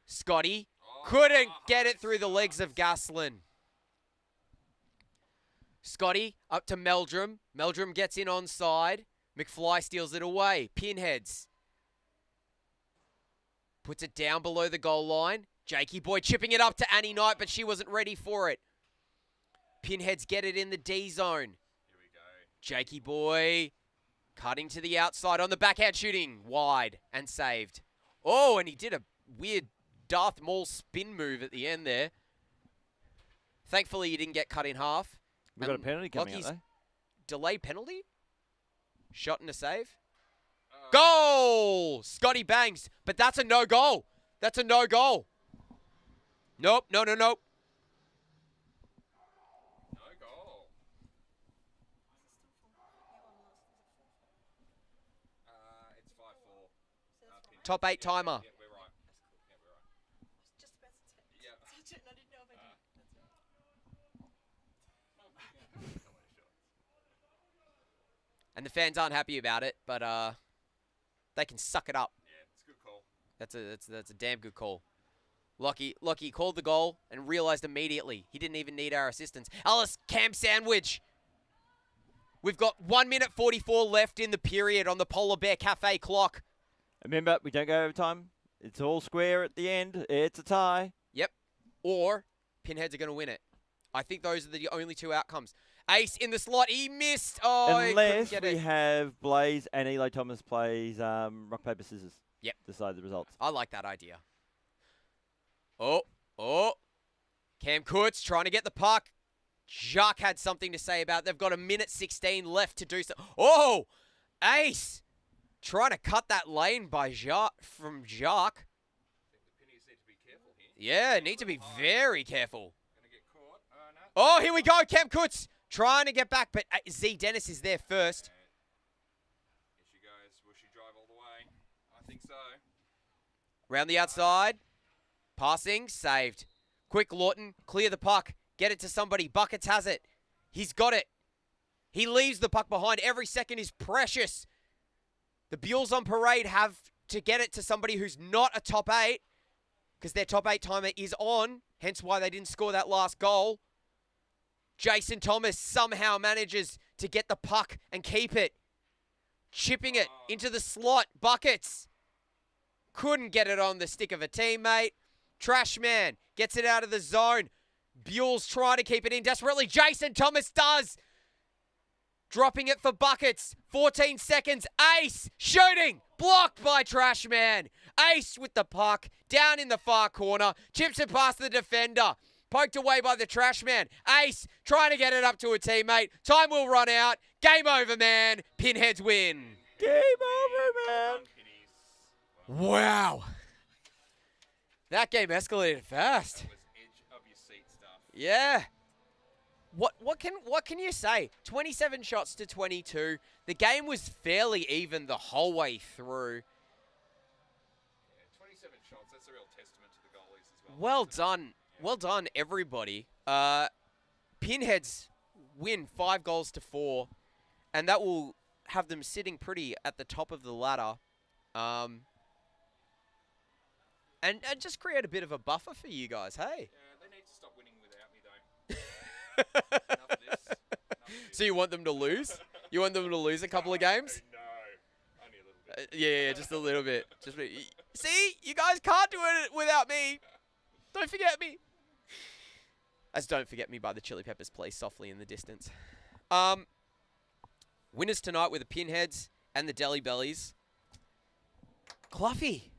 Scotty couldn't get it through the legs of Gaslin. Scotty up to Meldrum. Meldrum gets in onside. McFly steals it away. Pinheads. Puts it down below the goal line. Jakey boy chipping it up to Annie Knight, but she wasn't ready for it. Pinheads get it in the D zone. Here we go. Jakey boy cutting to the outside on the backhand shooting. Wide and saved. Oh, and he did a weird Darth Maul spin move at the end there. Thankfully, he didn't get cut in half. We've got a penalty coming out, though. Delayed penalty? Shot and a save? Goal! Scotty Banks. But that's a no-goal. That's a no-goal. Nope, no. No goal. It's 5-4. Top 8 timer. Yeah, we're right. Yeah, we're right. Just about to touch Yeah. it, and I didn't know if I did. And the fans aren't happy about it, but they can suck it up. Yeah, it's a good call. That's a damn good call. Lockie called the goal and realized immediately he didn't even need our assistance. Ellis, Cam sandwich. We've got 1 minute 44 left in the period on the Polar Bear Cafe clock. Remember, we don't go overtime. It's all square at the end. It's a tie. Yep. Or Pinheads are going to win it. I think those are the only two outcomes. Ace in the slot. He missed. Oh, he couldn't Unless get we it. have Blaze and Eli Thomas plays rock, paper, scissors. Yep. Decide the results. I like that idea. Oh. Cam Kurtz trying to get the puck. Jacques had something to say about it. They've got 1 minute 16 left to do so. Oh! Ace! Trying to cut that lane by Jacques. I think the Pinnies need to be careful here. Yeah, need to be very careful. Gonna get caught. No. Oh, here we go. Cam Kurtz trying to get back, but Z Dennis is there first. Here she goes. Will she drive all the way? I think so. Round the outside. Passing, saved. Quick, Lawton, clear the puck. Get it to somebody. Buckets has it. He's got it. He leaves the puck behind. Every second is precious. The Buells on parade have to get it to somebody who's not a top 8 because their top 8 timer is on, hence why they didn't score that last goal. Jason Thomas somehow manages to get the puck and keep it. Chipping it into the slot. Buckets. Couldn't get it on the stick of a teammate. Trashman gets it out of the zone. Buell's trying to keep it in desperately. Jason Thomas does. Dropping it for Buckets. 14 seconds. Ace shooting. Blocked by Trashman. Ace with the puck. Down in the far corner. Chips it past the defender. Poked away by the Trashman. Ace trying to get it up to a teammate. Time will run out. Game over, man. Pinheads win. Game over, man. Wow. That game escalated fast. That was edge of your seat stuff. Yeah. What can you say? 27 shots to 22. The game was fairly even the whole way through. Yeah, 27 shots. That's a real testament to the goalies as well. Well done. Well done, everybody. Pinheads win 5 goals to 4, and that will have them sitting pretty at the top of the ladder. And just create a bit of a buffer for you guys, hey? Yeah, they need to stop winning without me, though. Enough of this. Enough of this. So you want them to lose? You want them to lose a couple of games? No, only a little bit. Yeah, just a little bit. See, you guys can't do it without me. Don't forget me. As Don't Forget Me by the Chili Peppers plays softly in the distance. Winners tonight were the Pinheads and the Deli Bellies. Cluffy,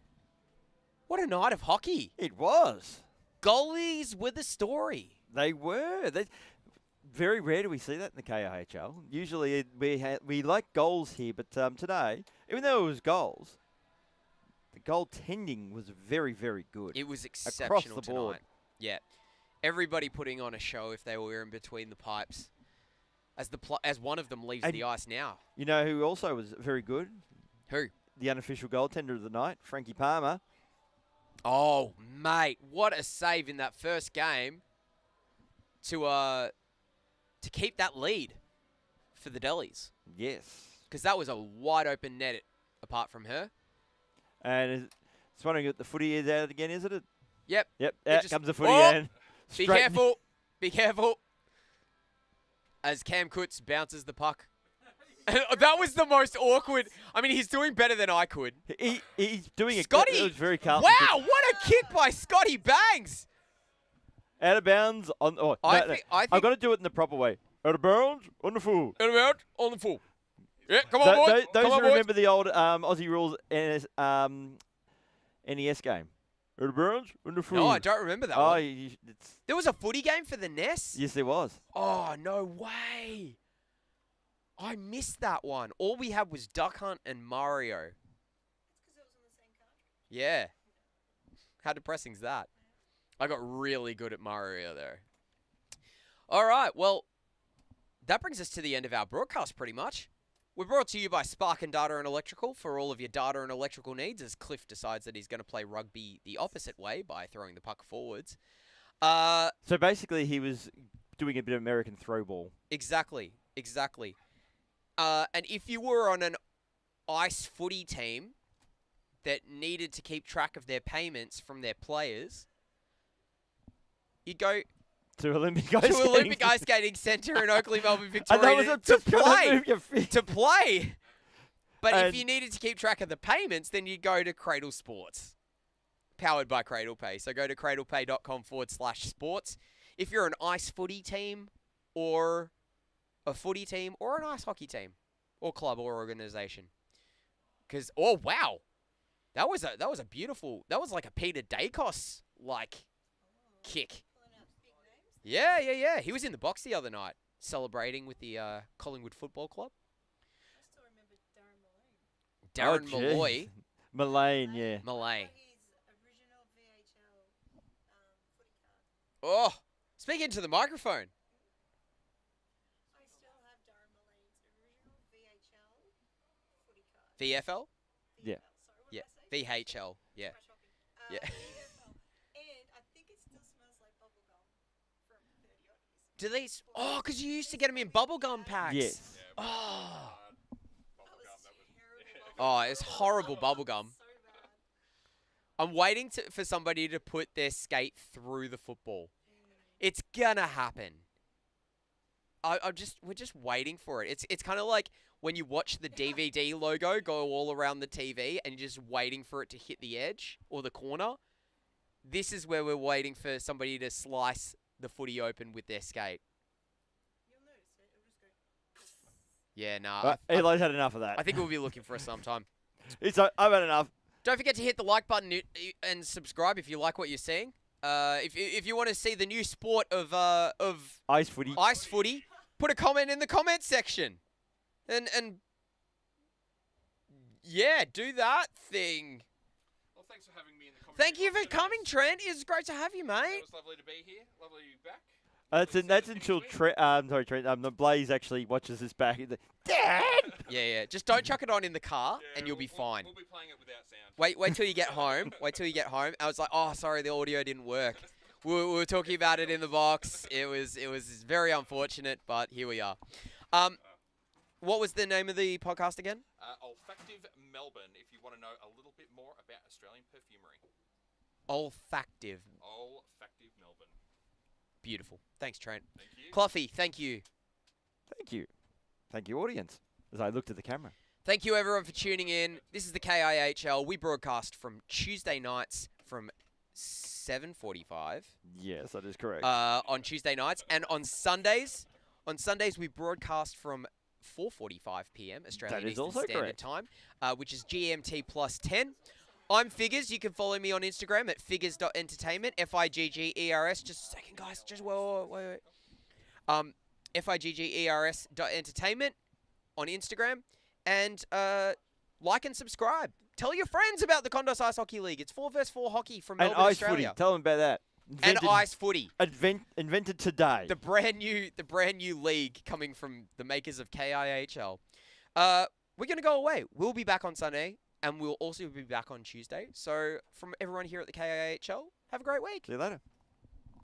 what a night of hockey. It was. Goalies were the story. They were. Very rare do we see that in the KIHL. Usually we like goals here, but today, even though it was goals, the goaltending was very, very good. It was exceptional across the board. tonight. Yeah. Everybody putting on a show if they were in between the pipes. As one of them leaves And the ice now. You know who also was very good? Who? The unofficial goaltender of the night, Frankie Palmer. Oh, mate, what a save in that first game to keep that lead for the Delis. Yes. Because that was a wide open net apart from her. And it's wondering if the footy is out again, isn't it? Yep. Yep, It out just- comes the footy Oh! in. Be Straight- careful. Be careful. As Cam Kutz bounces the puck. That was the most awkward. I mean, he's doing better than I could. He's doing Scotty! it was very Carlton. Wow, what a kick by Scotty Bangs. Out of bounds on. Oh, I no, think- no. I I've think- got to do it in the proper way. Out of bounds on the full. And about on the full. Yeah, come on, boys. Those Come on, who boys. remember the old Aussie rules NES game. Out of bounds on the full. No, I don't remember that Oh, one. it's, There was a footy game for the NES? yes, there was. Oh, no way. I missed that one. All we had was Duck Hunt and Mario. It's because it was in the same country. Yeah. How depressing's that? I got really good at Mario there. All right, well, that brings us to the end of our broadcast pretty much. We're brought to you by Spark and Data and Electrical for all of your data and electrical needs as Cliff decides that he's going to play rugby the opposite way by throwing the puck forwards. So basically, he was doing a bit of American throw ball. Exactly. And if you were on an ice footy team that needed to keep track of their payments from their players, you'd go To Olympic to ice skating. Olympic Ice Skating Centre in Oakley, Melbourne, And that Victoria was a to tip play. move your feet. To play. But if And- you needed to keep track of the payments, then you'd go to Cradle Sports, powered by CradlePay. So go to cradlepay.com/sports. If you're an ice footy team or a footy team or an ice hockey team or club or organization. Because, oh, wow. That was a beautiful, that was like a Peter Dacos kick. Pulling out big names. Yeah. He was in the box the other night celebrating with the Collingwood Football Club. I still remember Darren Malone. Darren Oh, Malloy. jeez. Malane, yeah. Malay. His original VHL footy card. Oh, speaking to the microphone. I still have Darren Malone's original VHL footy card. VFL? Yeah. Sorry, what Yeah. did I say? VHL. Yeah. Trash hockey. Yeah. VFL. And I think it still smells like bubblegum from 30 odd years. Do these? Oh, because you used to get them in bubblegum packs. Yes. Oh. That was terrible. Oh, it's horrible bubblegum. So bad. I'm waiting for somebody to put their skate through the football. It's gonna happen. We're just waiting for it. It's kind of like when you watch the DVD logo go all around the TV and you're just waiting for it to hit the edge or the corner. This is where we're waiting for somebody to slice the footy open with their skate. You'll notice it. It'll just go. Yeah, nah. But Eli's had enough of that. I think we'll be looking for it sometime. I've had enough. Don't forget to hit the like button and subscribe if you like what you're seeing. If you want to see the new sport of Ice footy. ice footy, put a comment in the comment section, and yeah, do that thing. Well, thanks for having me in the conversation. Thank you for coming, Trent. It's great to have you, It mate. was lovely to be here. Lovely to be back. That's until Trent. The Blaze actually watches this back. Dad. Yeah. Just don't chuck it on in the car, and you'll be fine. We'll be playing it without sound. Wait till you get home. Wait till you get home. I was like, oh, sorry, the audio didn't work. We were talking about it in the box. It was very unfortunate, but here we are. What was the name of the podcast again? Olfactive Melbourne, if you want to know a little bit more about Australian perfumery. Olfactive. Olfactive Melbourne. Beautiful. Thanks, Trent. Thank you. Cluffy, thank you. Thank you. Thank you, audience. As I looked at the camera. Thank you, everyone, for tuning in. This is the KIHL. We broadcast from Tuesday nights from 7:45 Yes, that is correct. on Tuesday nights, and on Sundays we broadcast from 4:45 p.m. Australian That is Eastern also Standard correct. Time, which is GMT plus 10. I'm Figures. You can follow me on Instagram at figures.entertainment. FIGGERS. Just a second, guys. Just wait. FIGGERS.entertainment on Instagram. And like and subscribe. Tell your friends about the Kondos Ice Hockey League. It's 4 vs 4 hockey from and Melbourne, ice Australia. footy. Tell them about that. and ice footy. Invented today. The brand new league coming from the makers of KIHL. We're gonna go away. We'll be back on Sunday, and we'll also be back on Tuesday. So from everyone here at the KIHL, have a great week. See you later.